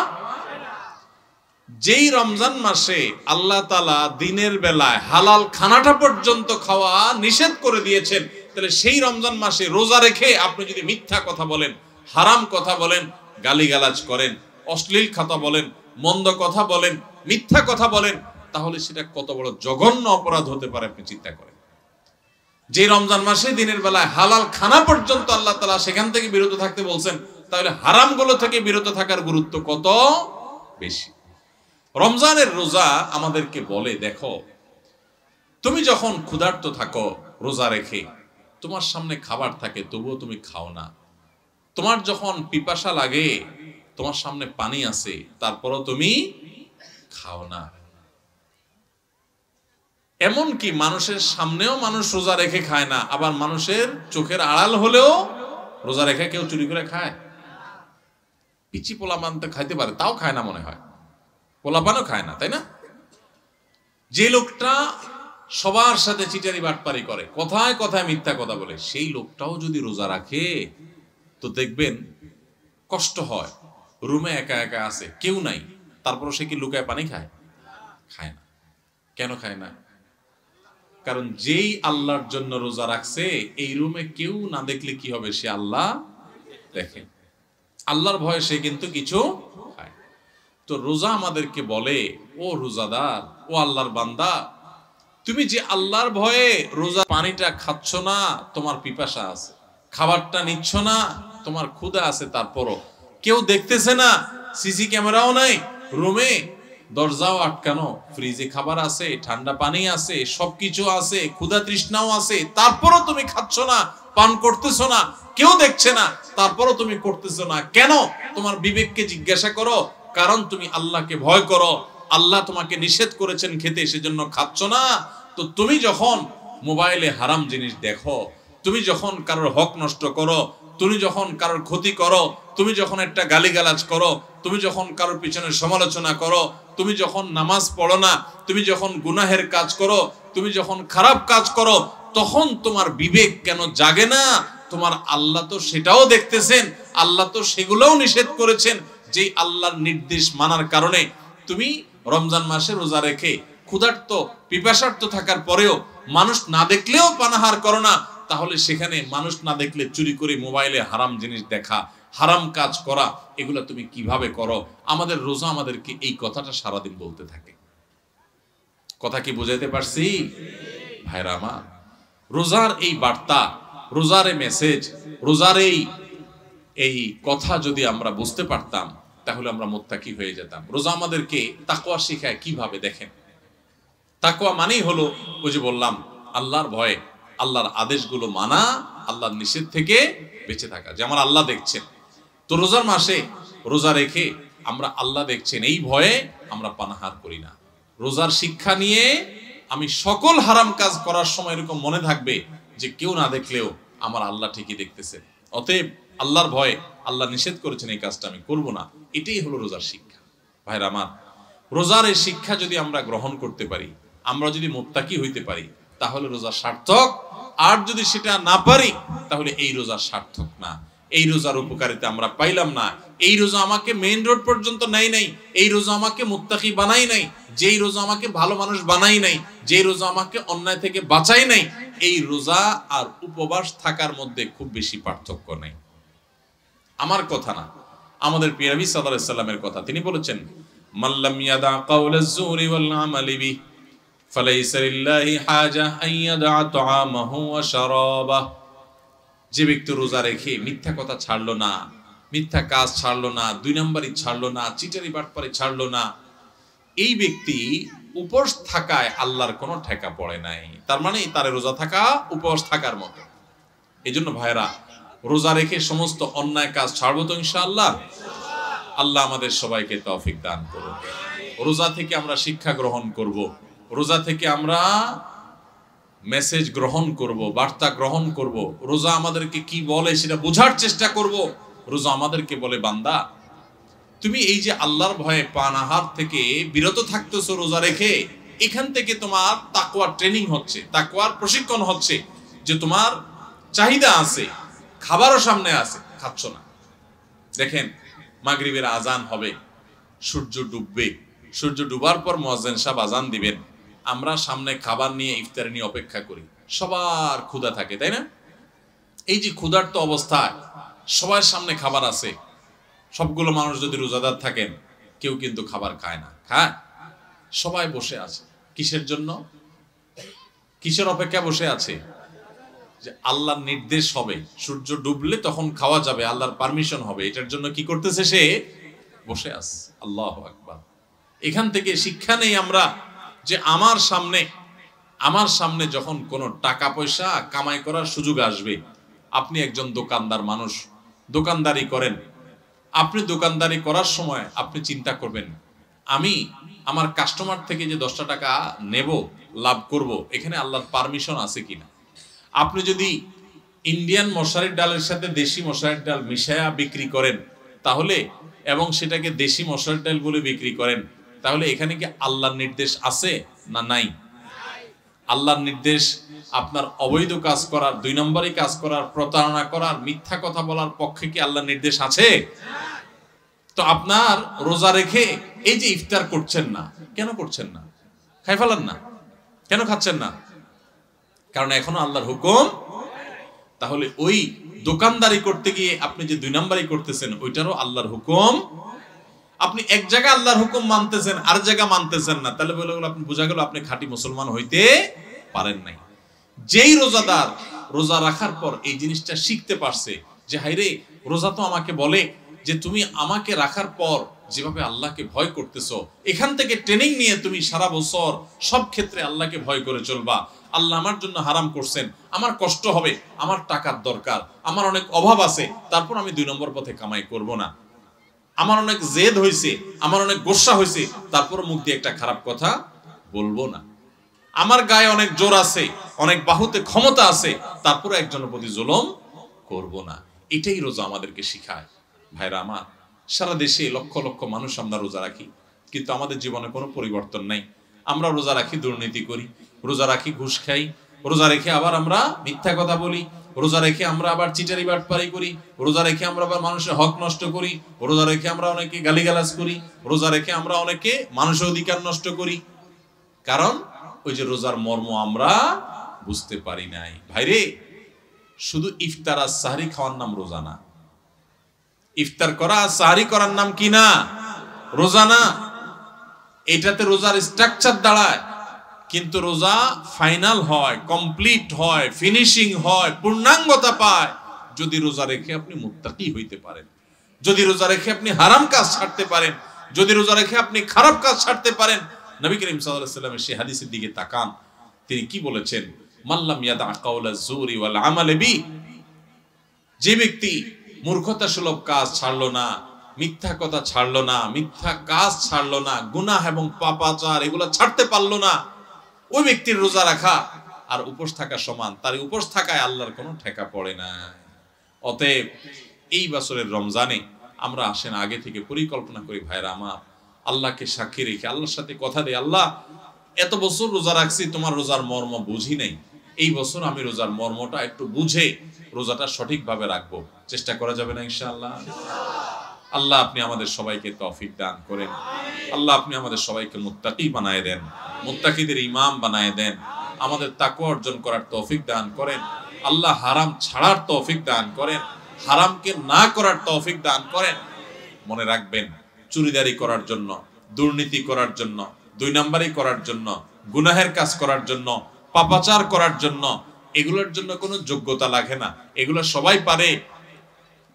Speaker 1: যেই রমজান মাসে আল্লাহ তাআলা দিনের বেলায় হালাল খানাটা পর্যন্ত খাওয়া নিষেধ করে দিয়েছেন, তাহলে সেই রমজান মাসে রোজা রেখে আপনি যদি মিথ্যা কথা বলেন, হারাম কথা বলেন, গালিগালাজ করেন, অশ্লীল কথা বলেন, মন্দ কথা বলেন, মিথ্যা কথা বলেন, তাহলে সেটা কত বড় জঘন্য অপরাধ হতে পারে আপনি চিন্তা করেন। যে রমজান মাসে দিনের বেলায় হালাল খানা পর্যন্ত আল্লাহ তাআলা সেখান থেকে বিরত থাকতে বলছেন, তাহলে হারামগুলো থেকে বিরত থাকার গুরুত্ব কত বেশি। রমজানের রোজা আমাদেরকে বলে, দেখো তুমি যখন ক্ষুধার্ত থাকো রোজা রেখে, তোমার সামনে খাবার থাকে তবুও তুমি খাও না, তোমার যখন পিপাসা লাগে তোমার সামনে পানি আছে তারপরও তুমি খাও না। এমন কি মানুষের সামনেও মানুষ রোজা রেখে খায় না, আবার মানুষের চোখের আড়াল হলেও রোজা রেখে কেউ চুরি করে খায়? পিচি পোলাপান তো খাইতে পারে, তাও খায় না মনে হয়, পোলাপানও খায় না, তাই না? যে লোকটা সবার সাথে চিটারি বাটপারি করে, কথায় কথায় মিথ্যা কথা বলে, সেই লোকটাও যদি রোজা রাখে তো দেখবেন কষ্ট হয়। রুমে একা একা আছে, কেউ নাই, তারপরও সে কি লুকায় পানি খায়? খায় না। কেন খায় না? কারণ যেই আল্লাহর জন্য রোজা রাখছে, এই রুমে কেউ না দেখলে কি হবে? সে আল্লাহ দেখে, আল্লাহর ভয়ে সে কিন্তু কিছু খায়। তো রোজা আমাদেরকে বলে, ও রোজাদার, ও আল্লাহর বান্দা, তুমি যে আল্লাহর ভয়ে রোজা পানিটা খাচ্ছ না, তোমার পিপাসা আছে, খাবারটা নিচ্ছ না, তোমার ক্ষুধা আছে, তারপরও কেউ দেখতেছে না, সিসি ক্যামেরাও নাই, রুমে দরজাও আটকানো, ফ্রিজে খাবার আছে, ঠান্ডা পানি আছে, সবকিছু আছে, ক্ষুধা তৃষ্ণাও আছে, তারপরও তুমি খাচ্ছ না, পান করতেছো না, কেউ দেখছে না, তারপরও তুমি করতেছো না কেন? তোমার বিবেককে জিজ্ঞাসা করো। কারণ তুমি আল্লাহকে ভয় করো, আল্লাহ তোমাকে নিষেধ করেছেন খেতে, সেজন্য খাচ্ছ না। তো তুমি যখন মোবাইলে হারাম জিনিস দেখো, তুমি যখন কারোর হক নষ্ট করো, তুমি যখন কারোর ক্ষতি করো, তুমি যখন একটা গালিগালাজ করো, তুমি যখন কারোর পিছনে সমালোচনা করো, তুমি যখন নামাজ পড়ো না, তুমি যখন গুনাহের কাজ করো, তুমি যখন খারাপ কাজ করো, তখন তোমার বিবেক কেন জাগে না? তোমার আল্লাহ তো সেটাও দেখতেছেন, আল্লাহ তো সেগুলোও নিষেধ করেছেন। যে আল্লাহর নির্দেশ মানার কারণে তুমি রমজান মাসে রোজা রেখে ক্ষুধার্ত পিপাসার্ত থাকার পরেও মানুষ না দেখলেও পানাহার করো না, তাহলে সেখানে মানুষ না দেখলে চুরি করে মোবাইলে হারাম জিনিস দেখা, হারাম কাজ করা, এগুলো তুমি কিভাবে করো? আমাদের রোজা আমাদেরকে এই কথাটা সারাদিন বলতে থাকে। কথা কি বুঝাইতে পারছি ভাইরা আমার, রোজার এই বার্তা, রোজার এই মেসেজ, রোজার এই কথা যদি আমরা বুঝতে পারতাম তাহলে আমরা মুত্তাকি হয়ে যেতাম। রোজা আমাদেরকে তাকওয়া শেখায় কিভাবে দেখেন। তাকওয়া মানেই হলো ওই যে বললাম আল্লাহর ভয়ে, আল্লাহর আদেশগুলো মানা, আল্লাহর নিষেধ থেকে বেঁচে থাকা, যে আমার আল্লাহ দেখছেন। তো রোজার মাসে রোজা রেখে আমরা আল্লাহ দেখছেন এই ভয়ে আমরা পানাহার করি না। রোজার শিক্ষা নিয়ে আমি সকল হারাম কাজ করার সময় এরকম মনে থাকবে যে কেউ না দেখলেও আমার আল্লাহ ঠিকই দেখতেছে, অতএব আল্লাহর ভয়ে আল্লাহ নিষেধ করেছেন এই কাজটা আমি করব না। এটাই হলো রোজার শিক্ষা। ভাইরা আমার, রোজার এই শিক্ষা যদি আমরা গ্রহণ করতে পারি, আমরা যদি মুত্তাকি হইতে পারি, তাহলে রোজা সার্থক। আর যদি সেটা না পারি তাহলে এই রোজা সার্থক না, এই রোজার উপকারিতা আমরা পাইলাম না। এই রোজা আমাকে মেইন রোড পর্যন্ত নেয় নাই, এই রোজা আমাকে মুত্তাকি বানাই নাই, যেই রোজা আমাকে ভালো মানুষ বানাই নাই, যেই রোজা আমাকে অন্যায় থেকে বাঁচাই নাই। এই রোজা আর উপবাস থাকার মধ্যে খুব বেশি পার্থক্য নাই। আমার কথা না, আমাদের প্রিয় নবী সাল্লাল্লাহু আলাইহি সাল্লামের কথা। তিনি বলেছেন, মাল্লাম ইয়াদা কাওলাজ যুরি ওয়াল আমালি বি ফালাইসা লিল্লাহি হাজা আন ইয়াদা তাআমাহু ওয়া শারাবাহু। যে ব্যক্তি রোজা রেখে মিথ্যা কথা ছাড়লো না, মিথ্যা কাজ ছাড়লো না, দুই নম্বরই ছাড়লো না, চিটারি বাটপারি ছাড়লো না, এই ব্যক্তি উপবাস থাকায় আল্লাহর কোনো ঠেকা পড়ে নাই। তার মানে তার রোজা থাকা উপবাস থাকার মতো। এই জন্য ভাইরা, রোজা রেখে সমস্ত অন্যায় কাজ ছাড়বো তো ইনশাআল্লাহ। আল্লাহ আমাদের সবাইকে তৌফিক দান করুন। রোজা থেকে আমরা শিক্ষা গ্রহণ করব, রোজা থেকে আমরা মেসেজ গ্রহণ করব, বার্তা গ্রহণ করব। রোজা আমাদেরকে কি বলে সেটা বোঝার চেষ্টা করব। রোজা আমাদেরকে বলে, বান্দা তুমি এই যে আল্লাহর ভয়ে পানাহার থেকে বিরত থাকতেছো রোজা রেখে, এখান থেকে তোমার তাকওয়ার ট্রেনিং হচ্ছে, তাকওয়ার প্রশিক্ষণ হচ্ছে। যে তোমার চাহিদা আছে, খাবারও সামনে আছে, খাচ্ছ না। দেখেন, মাগরিবের আজান হবে, সূর্য ডুববে, সূর্য ডুবার পর মুয়াজ্জিন সাহেব আজান দিবেন, আমরা সামনে খাবার নিয়ে, ইফতার নিয়ে অপেক্ষা করি। সবার ক্ষুধা থাকে, তাই না? এই যে ক্ষুধার্ত অবস্থায় সবার সামনে খাবার আছে, সবগুলো মানুষ যদি রোজাদার থাকেন, কেউ কিন্তু খাবার খায় না, খায়? সবাই বসে আছে। কিসের জন্য? কিসের অপেক্ষা বসে আছে? যে আল্লাহর নির্দেশ হবে, সূর্য ডুবলে তখন খাওয়া যাবে, আল্লাহর পারমিশন হবে, এটার জন্য কি করতেছে? সে বসে আছে। আল্লাহু আকবার। এখান থেকে শিক্ষা নেই আমরা যে আমার সামনে যখন কোনো টাকা পয়সা কামাই করার সুযোগ আসবে, আপনি একজন দোকানদার মানুষ, দোকানদারি করেন, আপনি দোকানদারি করার সময় আপনি চিন্তা করবেন, আমি আমার কাস্টমার থেকে যে 10টা টাকা নেব, লাভ করব, এখানে আল্লাহর পারমিশন আছে কিনা। আপনি যদি ইন্ডিয়ান মশারির ডালের সাথে দেশি মশারির ডাল মিশায়া বিক্রি করেন তাহলে, এবং সেটাকে দেশি মশারির ডাল বলে বিক্রি করেন, তাহলে এখানে কি আল্লাহর নির্দেশ আছে না নাই? আল্লাহর নির্দেশ আপনার অবৈধ কাজ করার, 2 নম্বরই কাজ করার, প্রতারণা করার, মিথ্যা কথা বলার পক্ষে কি আল্লাহর নির্দেশ আছে? তো আপনার রোজা রেখে এই যে ইফতার করছেন না, কেন করছেন না? খাই ফেলান না, কেন খাচ্ছেন না? কারণ এখনো আল্লাহর হুকুম। তাহলে ওই দোকানদারি করতে গিয়ে আপনি যে 2 নম্বরই করতেছেন, ওইটারও আল্লাহর হুকুম। আপনি এক জায়গায় আল্লাহর হুকুম মানতেছেন, আর জায়গা মানতেছেন না, তাহলে বলে গেল, আপনি বোঝা গেল আপনি খাঁটি মুসলমান হইতে পারেন নাই। যেই রোজাদার রোজা রাখার পর এই জিনিসটা শিখতে পারছে যে হাইরে, রোজা তো আমাকে বলে যে তুমি আমাকে রাখার পর যেভাবে আল্লাহকে ভয় করতেছো, এখান থেকে ট্রেনিং নিয়ে তুমি সারা বছর সব ক্ষেত্রে আল্লাহকে ভয় করে চলবা। আল্লাহ আমার জন্য হারাম করছেন, আমার কষ্ট হবে, আমার টাকার দরকার, আমার অনেক অভাব আছে, তারপর আমি 2 নম্বর পথে কামাই করব না। আমার অনেক জেদ হয়েছে, আমার অনেক গোসা হয়েছে, তারপর মুখ দিয়ে একটা খারাপ কথা বলবো না। আমার গায়ে অনেক জোর আছে, অনেক বাহুতে ক্ষমতা আছে, তারপরে একজনের প্রতি জুলুম করব না। এটাই রোজা আমাদেরকে শিখায়। ভাইরা আমার, সারা দেশে লক্ষ লক্ষ মানুষ আমরা রোজা রাখি, কিন্তু আমাদের জীবনে কোনো পরিবর্তন নাই। আমরা রোজা রাখি, দুর্নীতি করি, রোজা রাখি, ঘুষ খাই, রোজা রেখে আবার আমরা মিথ্যা কথা বলি, রোজা রেখে আমরা আবার চিটারি বাটপারি করি, রোজা রেখে আমরা আবার মানুষের হক নষ্ট করি, রোজা রেখে আমরা অনেকে গালিগালাজ করি, রোজা রেখে আমরা অনেকে মানুষের অধিকার নষ্ট করি। কারণ ওই যে রোজার মর্ম আমরা বুঝতে পারি নাই। ভাইরে, শুধু ইফতার আর সাহরি খাওয়ার নাম রোজা না। ইফতার করা আর সাহরি করার নাম কি না? রোজা না। এটাতে রোজার স্ট্রাকচার দাঁড়ায়। কিন্তু রোজা ফাইনাল হয়, কমপ্লিট হয়, ফিনিশিং হয়, পূর্ণাঙ্গতা পায় যদি রোজা রেখে আপনি মুত্তাকি হইতে পারেন, যদি রোজা রেখে আপনি হারাম কাজ ছাড়তে পারেন, যদি রোজা রেখে আপনি খারাপ কাজ ছাড়তে পারেন। নবী করিম সাল্লাল্লাহু আলাইহি ওয়াসাল্লামের সেই হাদিসের দিকে তাকান, তিনি কি বলেছেন? মাল্লাম ইয়াদা কাওলা যুরি ওয়াল আমাল বি, যে ব্যক্তি মূর্খতা সুলভ কাজ ছাড়লো না, মিথ্যা কথা ছাড়লো না, মিথ্যা কাজ ছাড়লো না, গুনাহ এবং পাপাচার এগুলো ছাড়তে পারলো না, ওই ব্যক্তির রোজা রাখা আর উপোস থাকা সমান। তার উপোস থাকায় আল্লাহর কোনো ঠেকা পড়ে না। অতএব এই বছরের রমজানে আমরা আসেন আগে থেকে পরিকল্পনা করি, ভাইরা আমার, আল্লাহকে সাক্ষী রেখে আল্লাহর সাথে কথা দেই, আল্লাহ এত বছর রোজা রাখছি, তোমার রোজার মর্ম বুঝি নাই, এই বছর আমি রোজার মর্মটা একটু বুঝে রোজাটা সঠিকভাবে রাখবো। চেষ্টা করা যাবে না ইনশাআল্লাহ? আল্লাহ আপনি আমাদের সবাইকে তৌফিক দান করেন। আল্লাহ আপনি আমাদের সবাইকে মুত্তাকি বানায় দেন, মুত্তাকিদের ইমাম বানায় দেন, আমাদের তাকওয়া অর্জন করার তৌফিক দান করেন। আল্লাহ হারাম ছাড়ার তৌফিক দান করেন, হারামকে না করার তৌফিক দান করেন। মনে রাখবেন, চুরিদারি করার জন্য, দুর্নীতি করার জন্য, দুই নাম্বারি করার জন্য, গুনাহের কাজ করার জন্য, পাপাচার করার জন্য, এগুলোর জন্য কোনো যোগ্যতা লাগে না। এগুলো সবাই পারে।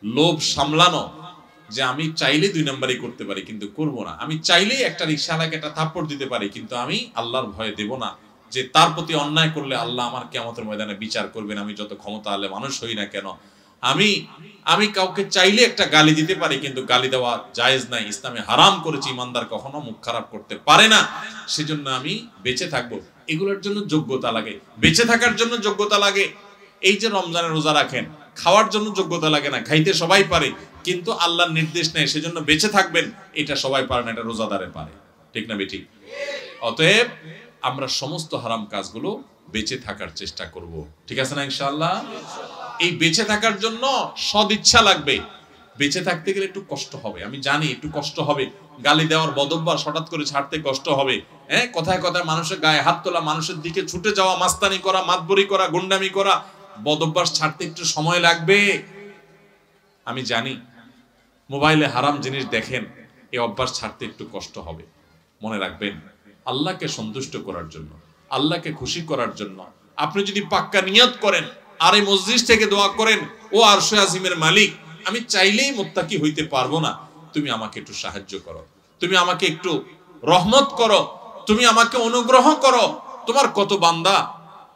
Speaker 1: লোভ সামলানো, যে আমি চাইলে দুই নাম্বারি করতে পারি কিন্তু করব না, আমি চাইলেই একটা রিকশাওয়ালাকে একটা থাপ্পড় দিতে পারি কিন্তু আমি আল্লাহর ভয়ে দেব না, যে তার প্রতি অন্যায় করলে আল্লাহ আমার কিয়ামতের ময়দানে বিচার করবেন, আমি যত ক্ষমতা আলে মানুষ হই না কেন। আমি কাউকে চাইলে একটা গালি দিতে পারি কিন্তু গালি দেওয়া জায়েজ নাই, ইসলামে হারাম করেছে, ইমানদার কখনো মুখ খারাপ করতে পারে না, সেজন্য আমি বেঁচে থাকবো। এগুলোর জন্য যোগ্যতা লাগে, বেঁচে থাকার জন্য যোগ্যতা লাগে। এই যে রমজানের রোজা রাখেন, খাওয়ার জন্য যোগ্যতা লাগে না, খাইতে সবাই পারে, কিন্তু আল্লাহর নির্দেশ নেই সেজন্য বেঁচে থাকবেন, এটা সবাই পারে না, এটা রোজাদারে পারে। ঠিক না বেঠিক? অতএব আমরা সমস্ত হারাম কাজগুলো বেঁচে থাকার চেষ্টা করব। ঠিক আছে না ইনশাআল্লাহ? এই বেঁচে থাকার জন্য সদিচ্ছা লাগবে। বেঁচে থাকতে গেলে একটু কষ্ট হবে, আমি জানি একটু কষ্ট হবে। গালি দেওয়ার বদভ্যাস হঠাৎ করে ছাড়তে কষ্ট হবে। কথায় কথায় মানুষের গায়ে হাত তোলা, মানুষের দিকে ছুটে যাওয়া, মাস্তানি করা, মাতবরি করা, গুন্ডামি করা, বদভ্যাস ছাড়তে একটু সময় লাগবে। আমি জানি মোবাইলে হারাম জিনিস দেখেন, এই অভ্যাস ছাড়তে একটু কষ্ট হবে। মনে রাখবেন, আল্লাহকে সন্তুষ্ট করার জন্য, আল্লাহকে খুশি করার জন্য আপনি যদি পাক্কা নিয়ত করেন আর এই মসজিদ থেকে দোয়া করেন, ও আরশে আজিমের মালিক, আমি চাইলেই মুত্তাকি হইতে পারবো না, তুমি আমাকে একটু সাহায্য করো, তুমি আমাকে একটু রহমত করো, তুমি আমাকে অনুগ্রহ করো। তোমার কত বান্দা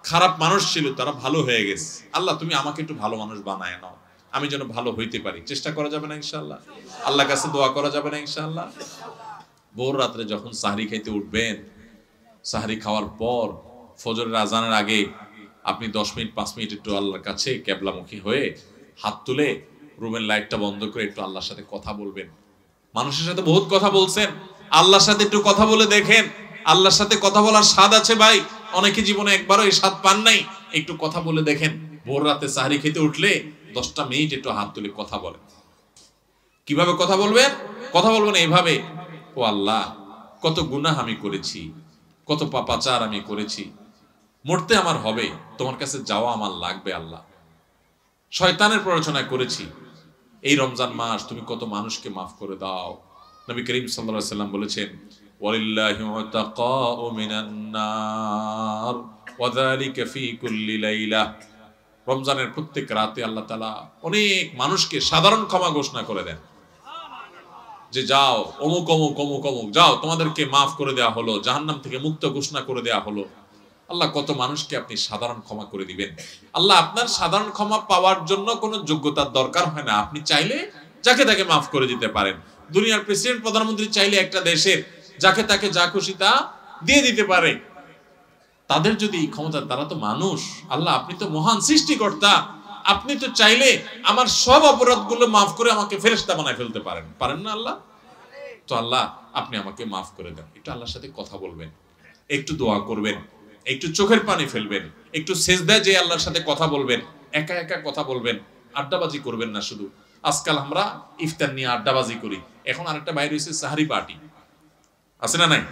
Speaker 1: খারাপ মানুষ ছিল, তারা ভালো হয়ে গেছে, আল্লাহ তুমি আমাকে একটু ভালো মানুষ বানায় নাও, আমি যেন ভালো হইতে পারি। চেষ্টা করা যাবে না ইনশাআল্লাহ? আল্লাহর কাছে দোয়া করা যাবে না ইনশাআল্লাহ? ভোর রাত্রে যখন সাহরি খাইতে উঠবেন, সাহরি খাওয়ার পর ফজরের আজানের আগে আপনি 10 মিনিট 5 মিনিট একটু আল্লাহর কাছে কেবলামুখী হয়ে হাত তুলে রুমের লাইটটা বন্ধ করে একটু আল্লাহর সাথে কথা বলবেন। মানুষের সাথে বহুত কথা বলছেন, আল্লাহর সাথে একটু কথা বলে দেখেন। আল্লাহর সাথে কথা বলার স্বাদ আছে ভাই, অনেকে জীবনে একবারও এই স্বাদ পান নাই। একটু কথা বলে দেখেন, ভোর রাতে সাহরি খেতে উঠলে 10টা মিনিট একটু হাত তুলে কথা বলেন। কিভাবে কথা বলবেন? কথা বলবেন এইভাবে, ও আল্লাহ, কত গুনাহ আমি করেছি, কত পাপাচার আমি করেছি, মরতে আমার হবে, তোমার কাছে যাওয়া আমার লাগবে আল্লাহ, শয়তানের প্ররোচনায় করেছি, এই রমজান মাস তুমি কত মানুষকে মাফ করে দাও। নবী করিম সাল্লাল্লাহু আলাইহি ওয়াসাল্লাম বলেছেন, ওয়ালিল্লাহি মুতাকাউ মিনান নার ওয়া যালিকা ফি কুল্লি লাইলা। রমজানের প্রত্যেক রাতে আল্লাহ তাআলা অনেক মানুষকে সাধারণ ক্ষমা ঘোষণা করে দেন, যে যাও অমুক অমুক অমুক অমুক, যাও তোমাদেরকে মাফ করে দেওয়া হলো, জাহান্নাম থেকে মুক্ত ঘোষণা করে দেওয়া হলো। আল্লাহ কত মানুষকে আপনি সাধারণ ক্ষমা করে দিবেন। আল্লাহ আপনার সাধারণ ক্ষমা পাওয়ার জন্য কোনো যোগ্যতার দরকার হয় না, আপনি চাইলে যাকে তাকে মাফ করে দিতে পারেন। দুনিয়ার প্রেসিডেন্ট প্রধানমন্ত্রী চাইলে একটা দেশের যাকে তাকে যা খুশি তা দিয়ে দিতে পারে। তাদের যদি এই ক্ষমতা, তারা তো মানুষ। আল্লাহ আপনি তো মহান সৃষ্টিকর্তা, আপনি তো চাইলে আমার সব অপরাধগুলো মাফ করে আমাকে ফেরেশতা বানায় ফেলতে পারেন, পারেন না আল্লাহ? তো আল্লাহ আপনি আমাকে মাফ করে দেন। একটু আল্লাহর সাথে কথা বলবেন, একটু দোয়া করবেন, একটু চোখের পানি ফেলবেন, একটু সেজদায় যে আল্লাহর সাথে কথা বলবেন, একা একা কথা বলবেন, আড্ডাবাজি করবেন না শুধু। আজকাল আমরা ইফতার নিয়ে আড্ডাবাজি করি, এখন আরেকটা বাইরে হয়েছে সাহারি পার্টি, আছে না নাই?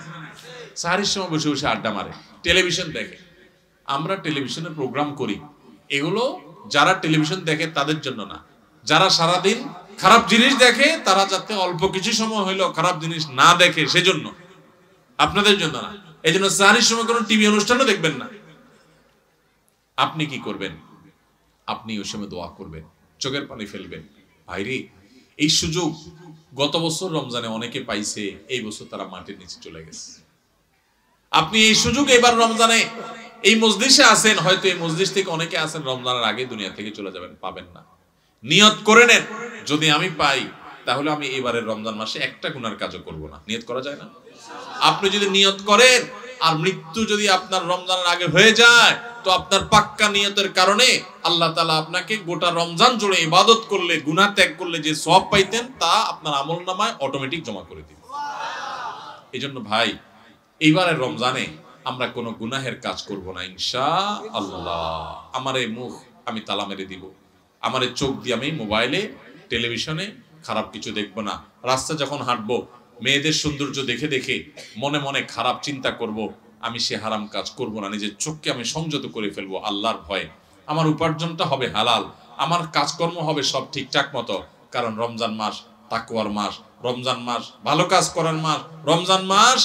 Speaker 1: সাহারির সময় বসে বসে আড্ডা মারে, টেলিভিশন দেখে। আমরা টেলিভিশনের প্রোগ্রাম করি, এগুলো যারা টেলিভিশন দেখে তাদের জন্য না, যারা সারাদিন খারাপ জিনিস দেখে তারা যাতে অল্প কিছু সময় হইলেও খারাপ জিনিস না দেখে সেজন্য, আপনাদের জন্য না। এই জন্য সাহারির সময় কোনো টিভি অনুষ্ঠানও দেখবেন না। আপনি কি করবেন? আপনি ওই সময় দোয়া করবেন, চোখের পানি ফেলবেন। ভাইরে, এই সুযোগ গত বছর রমজানে অনেকে পাইছে, এই বছর তারা মাটির নিচে চলে গেছে। আপনি এই সুযোগ এবার রমজানে এই মজলিসে আছেন, হয়তো এই মজলিস থেকে অনেকে আছেন রমজানের আগে দুনিয়া থেকে চলে যাবেন, পাবেন না। নিয়ত করে নেন, যদি আমি পাই তাহলে আমি এবারের রমজান মাসে একটা গুনার কাজও করব না। নিয়ত করা যায় না? আপনি যদি নিয়ত করেন আর মৃত্যু যদি আপনার রমজানের আগে হয়ে যায়, তো আপনার পাক্কা নিয়তের কারণে আল্লাহ তাআলা আপনাকে গোটা রমজান জুড়ে ইবাদত করলে, গুনাহ ত্যাগ করলে যে সওয়াব পাইতেন তা আপনার আমলনামায় অটোমেটিক জমা করে দিবে। এজন্য ভাই, এইবারের রমজানে আমরা কোনো গুনাহের কাজ করব না ইনশাআল্লাহ। আমার এই মুখ আমি তালা মেরে দিব, আমার এই চোখ দিয়ে আমি মোবাইলে, টেলিভিশনে খারাপ কিছু দেখব না। রাস্তা যখন হাঁটবো, মেয়েদের সৌন্দর্য দেখে দেখে মনে মনে খারাপ চিন্তা করব, আমি সে হারাম কাজ করব না। নিজের চোখকে আমি সংযত করে ফেলবো আল্লাহর ভয়ে। আমার উপার্জনটা হবে হালাল, আমার কাজকর্ম হবে সব ঠিকঠাক মতো, কারণ রমজান মাস তাকওয়ার মাস, রমজান মাস ভালো কাজ করার মাস, রমজান মাস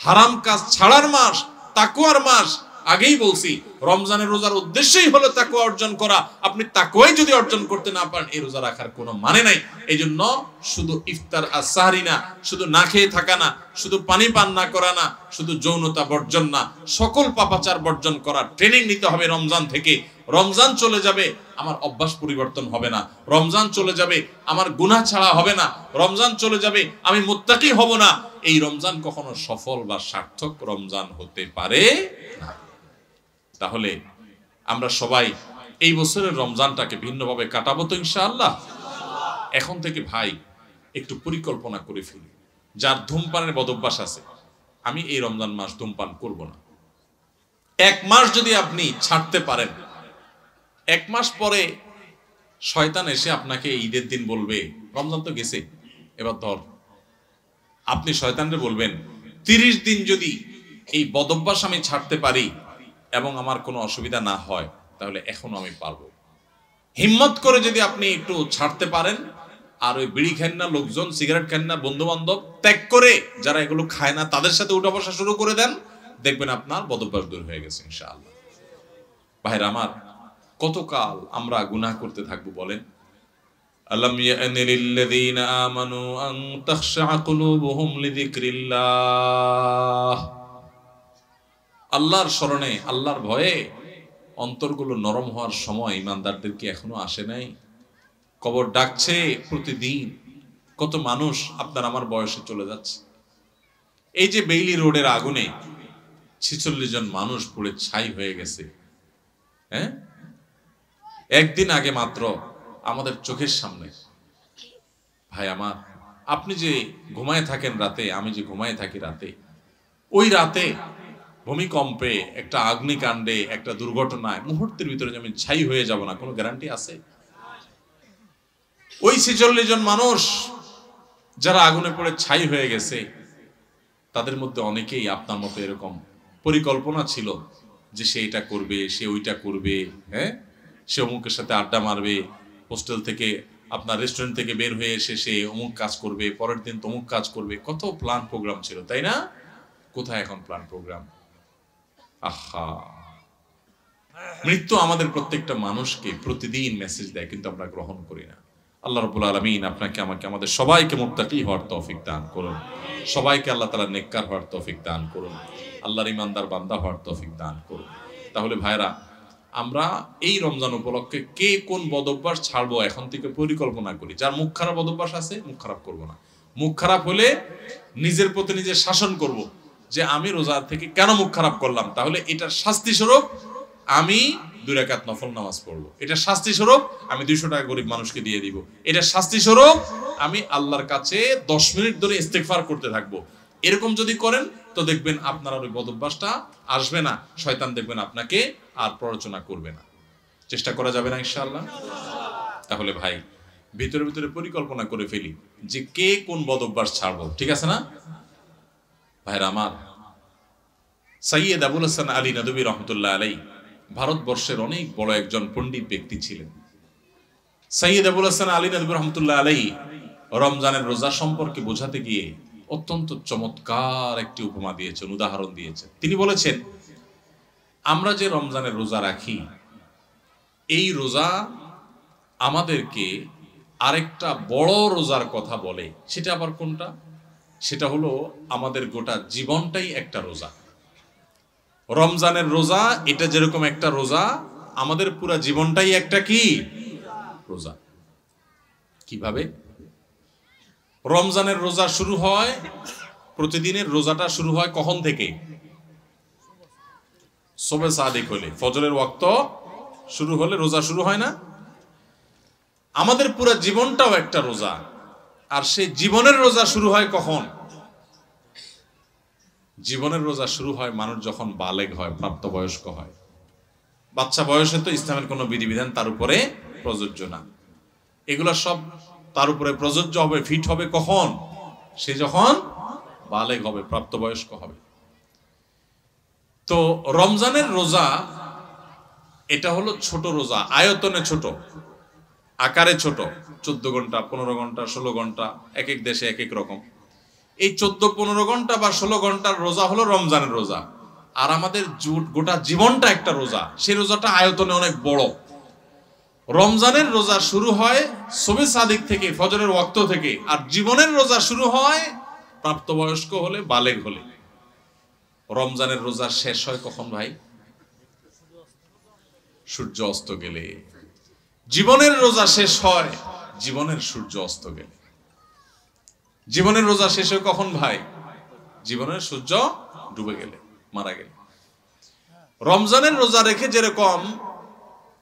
Speaker 1: হারাম কাজ ছাড়ার মাস, তাকওয়ার মাস। আগেই বলছি, রমজানের রোজার উদ্দেশ্যই হলো তাকওয়া অর্জন করা। আপনি তাকওয়াই যদি অর্জন করতে না পারেন, এই রোজা রাখার কোনো মানে নাই। এই জন্য শুধু ইফতার আর সাহরি না, শুধু না খেয়ে থাকা না, শুধু পানি পান না করা না, শুধু যৌনতা বর্জন না, সকল পাপাচার বর্জন করা ট্রেনিং নিতে হবে রমজান থেকে। রমজান চলে যাবে, আমার অভ্যাস পরিবর্তন হবে না। রমজান চলে যাবে, আমার গুনাহ ছাড়া হবে না। রমজান চলে যাবে, আমি মুত্তাকি হব না। এই রমজান কখনো সফল বা সার্থক রমজান হতে পারে না। তাহলে আমরা সবাই এই বছরের রমজানটাকে ভিন্নভাবে কাটাবো তো ইনশাআল্লাহ। এখন থেকে ভাই একটু পরিকল্পনা করে ফেলি। যার ধূমপানের বদভ্যাস আছে, আমি এই রমজান মাস ধূমপান করব না। এক মাস যদি আপনি ছাড়তে পারেন, এক মাস পরে শয়তান এসে আপনাকে ঈদের দিন বলবে, রমজান তো গেছে, এবার ধর। আপনি শয়তানরে বলবেন, 30 দিন যদি এই বদভ্যাস আমি ছাড়তে পারি এবং আমার কোনো অসুবিধা না হয়, তাহলে এখনো আমি পারবো। হিম্মত করে যদি আপনি একটু ছাড়তে পারেন, আর ওই বিড়ি খান না লোকজন, সিগারেট খান না বন্ধু বান্ধব, ত্যাগ করে যারা এগুলো খায় না তাদের সাথে উঠা বসা শুরু করে দেন, দেখবেন আপনার বদভ্যাস দূর হয়ে গেছে ইনশাআল্লাহ। ভাইরা আমার, কতকাল আমরা গুনাহ করতে থাকবো বলেন? আলাম ইয়ানি লিল্লাযীনা আমানু আন তাখশা কুলুবুহুম লিযিকরিল্লাহ। আল্লাহর স্মরণে, আল্লাহর ভয়ে অন্তরগুলো নরম হওয়ার সময় ইমানদারদের কি এখনো আসে নাই? কবর ডাকছে প্রতিদিন। কত মানুষ আপনার আমার বয়সে চলে যাচ্ছে। এই যে বেইলি রোডের আগুনে 46 জন মানুষ পুড়ে ছাই হয়ে গেছে, হ্যাঁ, একদিন আগে মাত্র আমাদের চোখের সামনে। ভাই আমার, আপনি যে ঘুমায় থাকেন রাতে, আমি যে ঘুমায় থাকি রাতে, ওই রাতে ভূমিকম্পে, একটা অগ্নিকাণ্ডে, একটা দুর্ঘটনায় মুহূর্তের ভিতরে যে আমি ছাই হয়ে যাব না, কোনো গ্যারান্টি আছে? ওই 46 জন মানুষ যারা আগুনে পড়ে ছাই হয়ে গেছে, তাদের মধ্যে অনেকেই আপনার মতো এরকম পরিকল্পনা ছিল যে সে এটা করবে, সে ওইটা করবে, হ্যাঁ, সে অমুকের সাথে আড্ডা মারবে, হোস্টেল থেকে আপনার রেস্টুরেন্ট থেকে বের হয়ে এসে সে অমুক কাজ করবে, পরের দিন তমুক কাজ করবে। কত প্ল্যান প্রোগ্রাম ছিল, তাই না? কোথায় এখন প্ল্যান প্রোগ্রাম? আহা, মৃত্যু আমাদের প্রত্যেকটা মানুষকে প্রতিদিন মেসেজ দেয়, কিন্তু আমরা গ্রহণ করি না। আল্লাহ রাব্বুল আলামিন আপনাকে, আমাকে, আমাদের সবাইকে মুত্তাকি হওয়ার তৌফিক দান করুন। সবাইকে আল্লাহ তাআলা নেককার হওয়ার তৌফিক দান করুন। আল্লাহর ইমানদার বান্দা হওয়ার তৌফিক দান করুন। তাহলে ভাইরা, আমরা এই রমজান উপলক্ষে কে কোন বদভ্যাস ছাড়বো এখন থেকে পরিকল্পনা করি। যার মুখ খারাপ বদভ্যাস আছে, মুখ খারাপ করব না। মুখ খারাপ হলে নিজের প্রতি নিজে শাসন করব যে আমি রোজা থেকে কেন মুখ খারাপ করলাম, তাহলে এটার শাস্তি স্বরূপ আমি 2 রাকাত নফল নামাজ পড়বো। এটা শাস্তি স্বরূপ আমি 200 টাকা গরিব মানুষকে দিয়ে দিব। এটা শাস্তি স্বরূপ আমি আল্লাহর কাছে 10 মিনিট ধরে ইস্তেগফার করতে থাকবো। এরকম যদি করেন তো দেখবেন আপনার ওই বদভ্যাসটা আসবে না। শয়তান দেখবেন আপনাকে আর প্ররোচনা করবে না। চেষ্টা করা যাবে না ইনশাআল্লাহ? তাহলে ভাই, ভিতরে ভিতরে পরিকল্পনা করে ফেলি যে কে কোন বদভ্যাস ছাড়বো, ঠিক আছে না? ভাইরা আমার, সৈয়দ আবুল হাসান আলী নদভী রহমতুল্লাহ আলাইহি ভারতবর্ষের অনেক বড় একজন পণ্ডিত ব্যক্তি ছিলেন। সৈয়দ আবুল হাসান আলী নদভী রহমতুল্লাহ আলাইহি রমজানের রোজা সম্পর্কে বোঝাতে গিয়ে অত্যন্ত চমৎকার একটি উপমা দিয়েছেন, উদাহরণ দিয়েছেন। তিনি বলেছেন, আমরা যে রমজানের রোজা রাখি, এই রোজা আমাদেরকে আরেকটা বড় রোজার কথা বলে। সেটা আবার কোনটা? সেটা হলো আমাদের গোটা জীবনটাই একটা রোজা। রমজানের রোজা এটা যেরকম একটা রোজা, আমাদের পুরা জীবনটাই একটা কি রোজা। কিভাবে? রমজানের রোজা শুরু হয়, প্রতিদিনের রোজাটা শুরু হয় কখন থেকে? সুবহে সাদিক হলে, ফজরের ওয়াক্ত শুরু হলে রোজা শুরু হয় না? আমাদের পুরো জীবনটাও একটা রোজা। আর সেই জীবনের রোজা শুরু হয় কখন? জীবনের রোজা শুরু হয় মানুষ যখন বালেগ হয়, প্রাপ্তবয়স্ক হয়। বাচ্চা বয়সে তো ইসলামের কোনো বিধিবিধান তার উপরে প্রযোজ্য না। এগুলা সব তার উপরে প্রযোজ্য হবে, ফিট হবে কখন? সে যখন বালেগ হবে, প্রাপ্তবয়স্ক হবে। তো রমজানের রোজা এটা হলো ছোট রোজা, আয়তনে ছোট, আকারে ছোট। 14 ঘন্টা, 15 ঘন্টা, 16 ঘন্টা, এক এক দেশে এক এক রকম। এই 14-15 ঘন্টা বা 16 ঘন্টার রোজা হলো রমজানের রোজা। আর আমাদের গোটা জীবনটা একটা রোজা, সেই রোজাটা আয়তনে অনেক বড়। রমজানের রোজা শুরু হয় সুবহে সাদিক থেকে, ফজরের ওয়াক্ত থেকে। আর জীবনের রোজা শুরু হয় প্রাপ্তবয়স্ক হলে, বালেগ হলে। রমজানের রোজা শেষ হয় কখন ভাই? সূর্য অস্ত গেলে। জীবনের রোজা শেষ হয় জীবনের সূর্য অস্ত গেলে। জীবনের রোজা শেষ হয় কখন ভাই? জীবনের সূর্য ডুবে গেলে, মারা গেলে। রমজানের রোজা রেখে যেরকম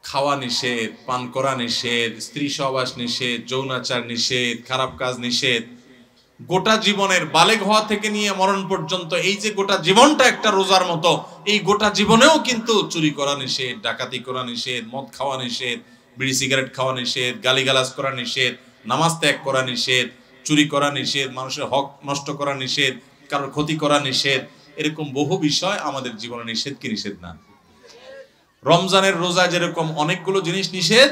Speaker 1: খাওয়া নিষেধ, পান করা নিষেধ, স্ত্রী সহবাস নিষেধ, যৌনাচার নিষেধ, খারাপ কাজ নিষেধ, গোটা জীবনের বালেগ হওয়া থেকে নিয়ে মরণ পর্যন্ত এই যে গোটা জীবনটা একটা রোজার মতো, এই গোটা জীবনেও কিন্তু চুরি করা নিষেধ, ডাকাতি করা নিষেধ, মদ খাওয়া নিষেধ, বিড়ি সিগারেট খাওয়া নিষেধ, গালিগালাজ করা নিষেধ, নামাজ ত্যাগ করা নিষেধ, চুরি করা নিষেধ, মানুষের হক নষ্ট করা নিষেধ, কারোর ক্ষতি করা নিষেধ। এরকম বহু বিষয় আমাদের জীবনে নিষেধ কি নিষেধ না? রমজানের রোজা যেরকম অনেকগুলো জিনিস নিষেধ,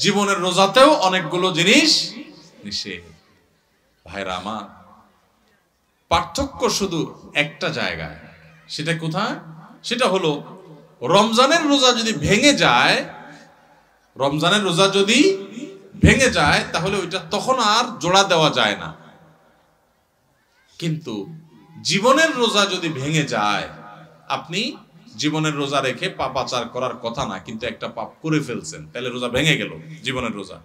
Speaker 1: জীবনের রোজাতেও অনেকগুলো জিনিস নিষেধ। ভাইরা আমার, পার্থক্য শুধু একটা জায়গায়। সেটা কোথায়? সেটা হলো রমজানের রোজা যদি ভেঙে যায়, রমজানের রোজা যদি ভেঙে যায় তাহলে ওইটা তখন আর জোড়া দেওয়া যায় না। কিন্তু জীবনের রোজা যদি ভেঙে যায়, আপনি জীবনের রোজা রেখে পাপাচার করার কথা না, কিন্তু একটা পাপ করে ফেলছেন, তাহলে রোজা ভেঙে গেল, জীবনের রোজা।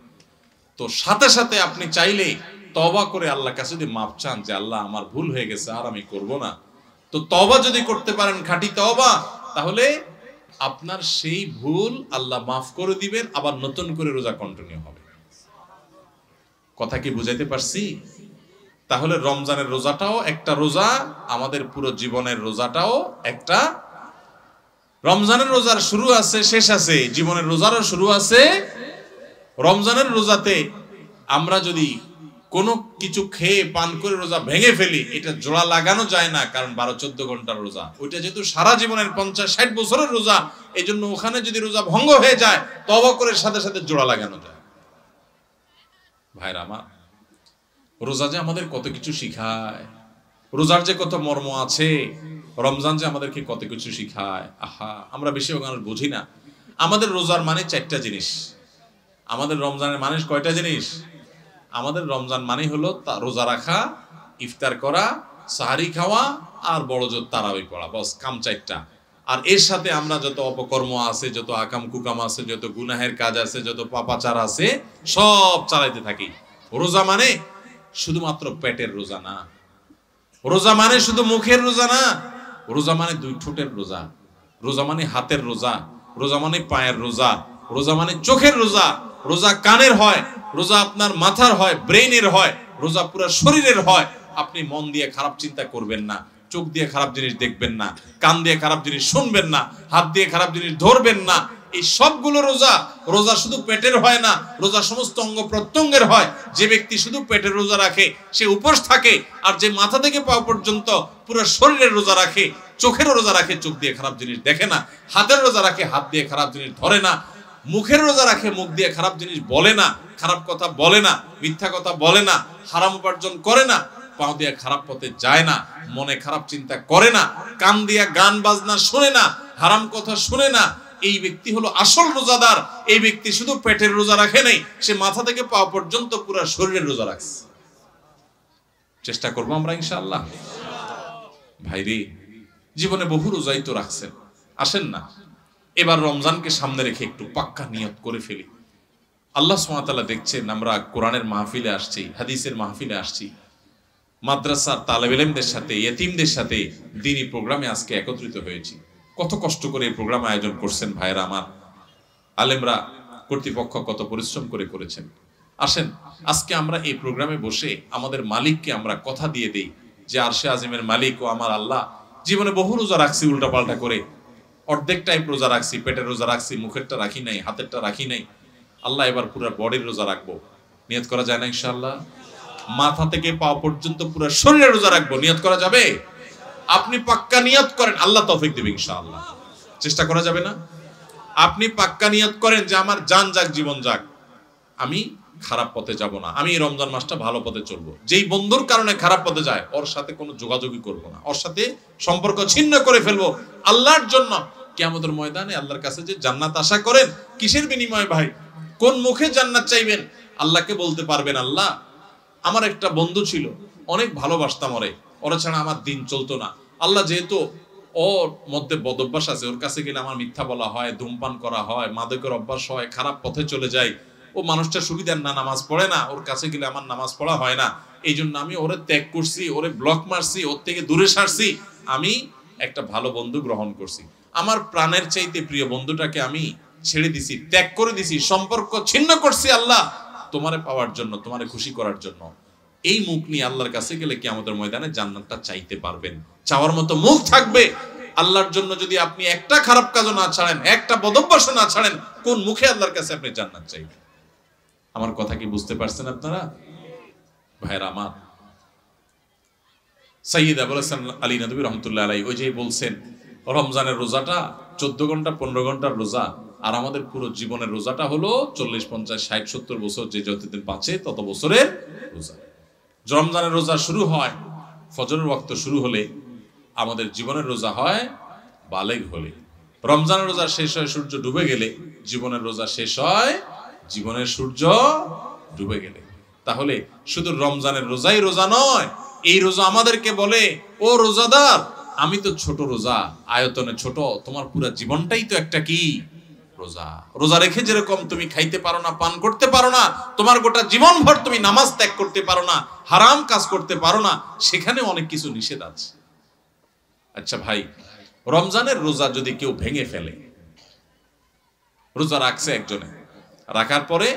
Speaker 1: তো সাথে সাথে আপনি চাইলে তওবা করে আল্লাহর কাছে যদি মাপ চান যে আল্লাহ আমার ভুল হয়ে গেছে, আর আমি করব না, তো তওবা যদি করতে পারেন, খাঁটি তওবা, তাহলে আপনার সেই ভুল আল্লাহ মাফ করে দিবেন, আবার নতুন করে রোজা কন্টিনিউ হবে। কথা কি বুঝাইতে পারছি? তাহলে রমজানের রোজাটাও একটা রোজা, আমাদের পুরো জীবনের রোজাটাও একটা। রমজানের রোজার শুরু আছে, শেষ আছে, জীবনের রোজারও শুরু আছে। রমজানের রোজাতে আমরা যদি কোনো কিছু খেয়ে পান করে রোজা ভেঙে ফেলি, এটা জোড়া লাগানো যায় না, কারণ 12-14 ঘন্টার রোজা। ওইটা যেহেতু সারা জীবনের 50-60 বছরের রোজা, এই জন্য ওখানে যদি রোজা ভঙ্গ হয়ে যায়, তওবা করে সাথে সাথে জোড়া লাগানো যায়। ভাইরা আমার, রোজা যে আমাদের কত কিছু শিখায়, রোজার যে কত মর্ম আছে, রমজান যে আমাদেরকে কত কিছু শিখায়। আহা, আমরা বেশি মানুষ বুঝি না। আমাদের রোজার মানে 4টা জিনিস। আমাদের রমজানের মানে কয়টা জিনিস? আমাদের রমজান মানে হলো রোজা রাখা, ইফতার করা, সাহারি খাওয়া, আর বড় জোর তারাবি পড়া, বস কাম 4টা। আর এর সাথে আমরা যত অপকর্ম আছে, যত আকাম কুকাম আছে, যত গুনাহের কাজ আছে, যত পাপাচার আছে, সব চালাইতে থাকি। রোজা মানে শুধুমাত্র পেটের রোজা না, রোজা মানে শুধু মুখের রোজা না, রোজা মানে 2 ঠোঁটের রোজা, রোজা মানে হাতের রোজা, রোজা মানে পায়ের রোজা, রোজা মানে চোখের রোজা, রোজা কানের হয়, রোজা আপনার মাথার হয়, ব্রেইনের হয়, রোজা পুরো শরীরের হয়। আপনি মন দিয়ে খারাপ চিন্তা করবেন না, চোখ দিয়ে খারাপ জিনিস দেখবেন না, কান দিয়ে খারাপ জিনিস শুনবেন না, হাত দিয়ে খারাপ জিনিস ধরবেন না। এই সবগুলো রোজা। রোজা শুধু পেটের হয় না, রোজা সমস্ত অঙ্গ প্রত্যঙ্গের হয়। যে ব্যক্তি শুধু পেটের রোজা রাখে সে উপোস থাকে, আর যে মাথা থেকে পা পর্যন্ত পুরো শরীরের রোজা রাখে, চোখের রোজা রাখে, চোখ দিয়ে খারাপ জিনিস দেখে না, হাতের রোজা রাখে, হাত দিয়ে খারাপ জিনিস ধরে না, মুখের রোজা রাখে, মুখ দিয়ে খারাপ জিনিস বলে না, খারাপ কথা বলে না, মিথ্যা কথা বলে না, হারাম উপার্জন করে না, পাও দিয়া খারাপ পথে যায় না, মনে খারাপ চিন্তা করে না, কান দিয়া গান বাজনা শুনে না, হারাম কথা শুনে না, এই ব্যক্তি হলো আসল রোজাদার। এই ব্যক্তি শুধু পেটের রোজা রাখে নাই, সে মাথা থেকে পা পর্যন্ত পুরো শরীরের রোজা রাখছে। চেষ্টা করবো আমরা ইনশাআল্লাহ। ভাইরে, জীবনে বহু রোজাই তো রাখছেন, আসেন না এবার রমজানকে সামনে রেখে একটু পাক্কা নিয়ত করে ফেলি। আল্লাহ সুবহানাহু ওয়া তাআলা দেখছেন আমরা কোরআনের মাহফিলে আসছি, হাদিসের মাহফিলে আসছি, মাদ্রাসার তালেবে ইলমদের সাথে, ইয়েতিমদের সাথে দ্বীনি প্রোগ্রামে আজকে একত্রিত হয়েছি। কত কষ্ট করে এই প্রোগ্রাম আয়োজন করছেন ভাইরা আমার, আলেমরা, কর্তৃপক্ষ কত পরিশ্রম করে করেছেন। আসেন আজকে আমরা এই প্রোগ্রামে বসে আমাদের মালিককে আমরা কথা দিয়ে দেই যে আরশে আজিমের মালিক ও আমার আল্লাহ, জীবনে বহু রোজা রাখছি উল্টা পাল্টা করে, অর্ধেক টাইপ রোজা রাখছি, পেটের রোজা রাখছি, মুখেরটা রাখি নাই, হাতেরটা রাখি নাই। আল্লাহ এবার পুরো বডির রোজা রাখবো। নিয়ত করা যায় না ইনশাআল্লাহ? মাথা থেকে পা পর্যন্ত পুরো শরীরে রোজা রাখবো, নিয়ত করা যাবে? আপনি পাক্কা নিয়ত করেন, আল্লাহ তৌফিক দিবে ইনশাআল্লাহ। চেষ্টা করা যাবে না? আপনি পাক্কা নিয়ত করেন যে আমার জান যাক জীবন যাক, আমি খারাপ পথে যাব না, আমি এই রমজান মাসটা ভালো পথে চলবো। যেই বন্ধুর কারণে খারাপ পথে যায় ওর সাথে কোনো যোগাযোগই করবো না, ওর সাথে সম্পর্ক ছিন্ন করে ফেলবো আল্লাহর জন্য। কিয়ামতের ময়দানে আল্লাহর কাছে যে জান্নাত আশা করেন, কিসের বিনিময়ে ভাই? কোন মুখে জান্নাত চাইবেন? আল্লাহকে বলতে পারবেন, আল্লাহ আমার একটা বন্ধু ছিল, অনেক ভালোবাসতাম ওরে, ওরা ছাড়া আমার দিন চলতো না। আল্লাহ যেহেতু ওর মধ্যে বদ অভ্যাস আছে, ওর কাছে গেলে আমার মিথ্যা বলা হয়, ধূমপান করা হয়, মাদকের অভ্যাস হয়, খারাপ পথে চলে যায়, ও মানুষটা সুবিধার না, নামাজ পড়ে না, ওর কাছে গেলে আমার নামাজ পড়া হয় না, এই জন্য আমি ওরে ত্যাগ করছি, ওরে ব্লক মারছি, ওর থেকে দূরে সারছি, আমি একটা ভালো বন্ধু গ্রহণ করছি। আমার প্রাণের চাইতে প্রিয় বন্ধুটাকে আমি ছেড়ে দিছি, ত্যাগ করে দিছি, সম্পর্ক ছিন্ন করছি আল্লাহ তোমারে পাওয়ার জন্য, তোমারে খুশি করার জন্য। এই মুখ নিয়ে আল্লাহর কাছে গেলে কিয়ামতের ময়দানে জান্নাতটা চাইতে পারবেন, চাওয়ার মতো মুখ থাকবে। আল্লাহর জন্য যদি আপনি একটা খারাপ কাজও না ছাড়েন, একটা বদভ্যাস না ছাড়েন, কোন মুখে আল্লাহর কাছে আপনি জান্নাত চাইবেন? আমার কথা কি বুঝতে পারছেন আপনারা ভাইরা আমার? সাইয়্যিদ আবুল হাসান আলী নদভী রহমতুল্লাহ আলাইহি ওই যে বলছেন রমজানের রোজাটা 14 ঘন্টা 15 ঘন্টার রোজা, আর আমাদের পুরো জীবনের রোজাটা হলো 40 50 60 70 বছর, যে যতদিন বাঁচে তত বছরের রোজা। রমজানের রোজা শুরু হয় ফজরের ওয়াক্ত শুরু হলে, আমাদের জীবনের রোজা হয় বালেগ হলে। রমজানের রোজা শেষ হয় সূর্য ডুবে গেলে, জীবনের রোজা শেষ হয় জীবনের সূর্য ডুবে গেলে। তাহলে শুধু রমজানের রোজাই রোজা নয়, এই রোজা আমাদেরকে বলে, ও রোজাদার, আমি তো ছোট রোজা, আয়তনে ছোট, তোমার পুরো জীবনটাই তো একটা কি রোজা। রোজা রেখে যেরকম তুমি খাইতে পারো না, পান করতে পারো না, তোমার গোটা জীবন ভর তুমি নামাজ ত্যাগ করতে পারো না, হারাম কাজ করতে পারো না, সেখানে অনেক কিছু নিষেধ আছে। আচ্ছা ভাই, রমজানের রোজা যদি কেউ ভেঙে ফেলে, রোজা রাখছে একজনে, রাখার পরে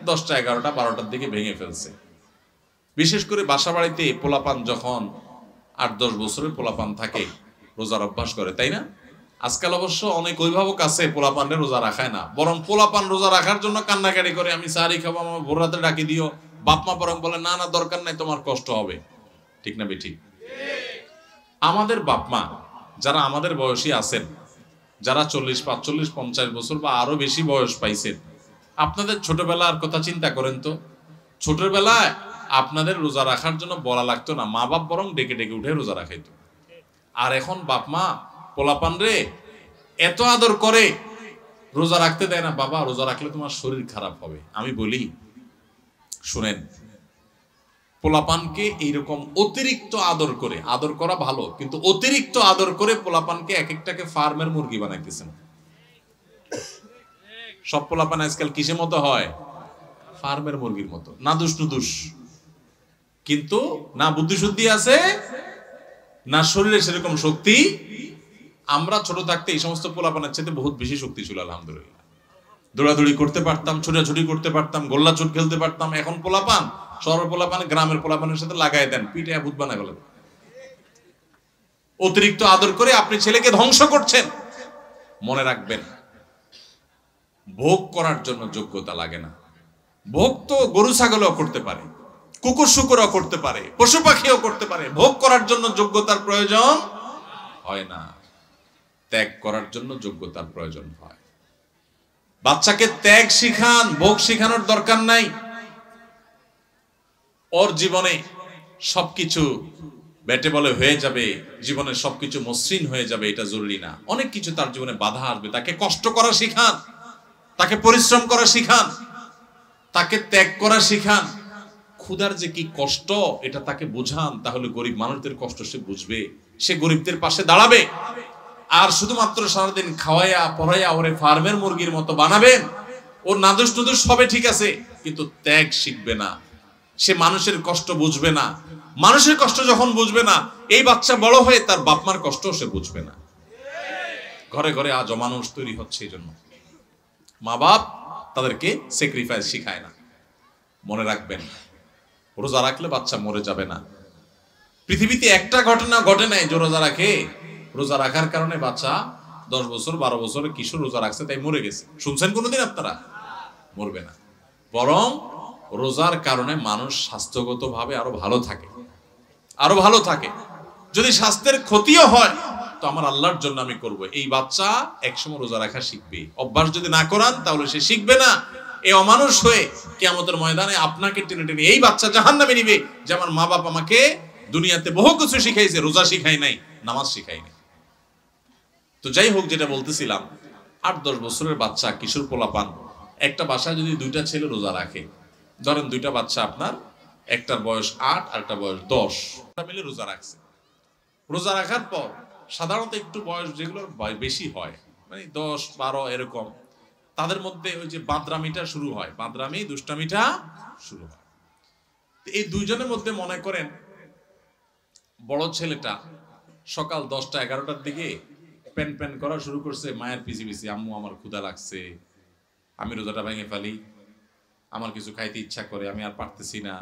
Speaker 1: 10টা 11টা 12টার দিকে ভেঙে ফেলছে, বিশেষ করে বাসা বাড়িতে পোলাপান যখন 8-10 বছরের পোলাপান থাকে, রোজার অভ্যাস করে, তাই না? আজকাল অবশ্য অনেক অভিভাবক আছে পোলাপানের রোজা রাখায় না, বরং পোলাপান রোজা রাখার জন্য কান্নাকাটি করে, আমি সাহারি খাবো, আমার ভোর রাতে ডাকি দিও। বাপ মা বরং বলে, না না দরকার নাই, তোমার কষ্ট হবে। ঠিক না বেঠিক? আমাদের বাপ মা যারা আমাদের বয়সী আছেন, যারা 40 45 50 বছর বা আরো বেশি বয়স পাইছেন, আপনাদের ছোটবেলার কথা চিন্তা করেন তো। ছোটবেলায় আপনাদের রোজা রাখার জন্য বলা লাগতো না, মা বাপ বরং ডেকে ডেকে উঠে রোজা রাখাইতো। আর এখন বাপ মা পোলাপান রে এত আদর করে, রোজা রাখতে দেয় না। বাবা, রোজা রাখলে তোমার শরীর খারাপ হবে। আমি বলি, শুনেন, পোলাপানকে এইরকম অতিরিক্ত আদর করে, আদর করা ভালো, কিন্তু অতিরিক্ত আদর করে পোলাপানকে এক একটাকে ফার্মের মুরগি বানাইতেছেন। সব পোলাপান আজকাল কিসের মতো হয়? ফার্মের মুরগির মতো, নাদুস নুদুস, কিন্তু না বুদ্ধি শুদ্ধি আছে, না শরীরে সেরকম শক্তি। আমরা ছোট থাকতে এই সমস্ত পোলাপানের চাইতে বহুত বেশি শক্তি ছিল আলহামদুলিল্লাহ। দৌড়াদৌড়ি করতে পারতাম, ছোটাছুটি করতে পারতাম, গোল্লা চোট খেলতে পারতাম। এখন পোলাপান, শহরের পোলাপান গ্রামের পোলাপানের সাথে লাগাই দেন, পিঠে ভূত বানায় ফেলেন। অতিরিক্ত আদর করে আপনি ছেলেকে ধ্বংস করছেন। মনে রাখবেন, ভোগ করার জন্য যোগ্যতা লাগে না। ভোগ তো গরু ছাগলও করতে পারে, কুকুর শুকুরও করতে পারে, পশু পাখিও করতে পারে। ভোগ করার জন্য যোগ্যতার প্রয়োজন হয় না, ত্যাগ করার জন্য যোগ্যতার প্রয়োজন হয়। বাচ্চাকে ত্যাগ শিখান, ভোগ শিখানোর দরকার নাই। ওর জীবনে সবকিছু ব্যাটে বলে হয়ে যাবে, জীবনের সবকিছু মসৃণ হয়ে যাবে, এটা জরুরি না। অনেক কিছু তার জীবনে বাধা আসবে। তাকে কষ্ট করা শিখান, তাকে পরিশ্রম করা শিখান, তাকে ত্যাগ করা শিখান। ক্ষুধার যে কি কষ্ট এটা তাকে বোঝান, তাহলে গরিব মানুষদের কষ্ট সে বুঝবে, সে গরিবদের পাশে দাঁড়াবে। আর শুধুমাত্র সারাদিন খাওয়াইয়া পড়াইয়া ওরে ফার্মের মুরগির মতো বানাবেন, ওর নাদুস নুদুস সবে ঠিক আছে, কিন্তু ত্যাগ শিখবে না, সে মানুষের কষ্ট বুঝবে না। মানুষের কষ্ট যখন বুঝবে না, এই বাচ্চা বড় হয়ে তার বাপমার কষ্ট সে বুঝবে না। ঘরে ঘরে আজ অমানুষ তৈরি হচ্ছে, এই জন্য মা বাপ তাদেরকে স্যাক্রিফাইস শিখায় না। মনে রাখবেন, রোজা রাখলে বাচ্চা মরে যাবে না। পৃথিবীতে একটা ঘটনা ঘটে নাই যে রোজা রাখে, রোজা রাখার কারণে বাচ্চা 10 বছর 12 বছরের কিশোর রোজা রাখছে তাই মরে গেছে। শুনছেন কোনোদিন আপনারা? মরবে না। বরং রোজার কারণে মানুষ স্বাস্থ্যগত ভাবে আরো ভালো থাকে, আরো ভালো থাকে। যদি স্বাস্থ্যের ক্ষতিও হয় তো আমার আল্লাহর জন্য আমি করব। এই বাচ্চা একসময় রোজা রাখা শিখবে। অভ্যাস যদি না করান তাহলে সে শিখবে না। এই অমানুষ হয়ে কিয়ামতের ময়দানে আপনাকে টেনে টেনে এই বাচ্চা জাহান্নামে নিবে যে আমার মা বাপ আমাকে দুনিয়াতে বহু কিছু শিখাইছে, রোজা শিখাই নাই, নামাজ শিখাই নাই। তো যাই হোক, যেটা বলতেছিলাম, 8-10 বছরের বাচ্চা, কিশোর পোলাপান, একটা বাসায় যদি 2টা ছেলে রোজা রাখে, ধরেন 2টা বাচ্চা আপনার, একটার বয়স 8 আর একটা বয়স 10, মিলে রোজা রাখছে। রোজা রাখার পর সাধারণত একটু বয়স যেগুলোর বেশি হয়, মানে 10-12 এরকম, তাদের মধ্যে ওই যে বাদরামিটা শুরু হয়, বাদরামি দুষ্টামিটা শুরু হয়। এই দুইজনের মধ্যে মনে করেন বড় ছেলেটা সকাল 10টা-11টার দিকে প্যান প্যান করা শুরু করছে মায়ের পিছি পিছি, আম্মু আমার ক্ষুধা লাগছে, আমি রোজাটা ভেঙে ফেলি, আমার কিছু খাইতে ইচ্ছা করে, আমি আর পারতেছি না,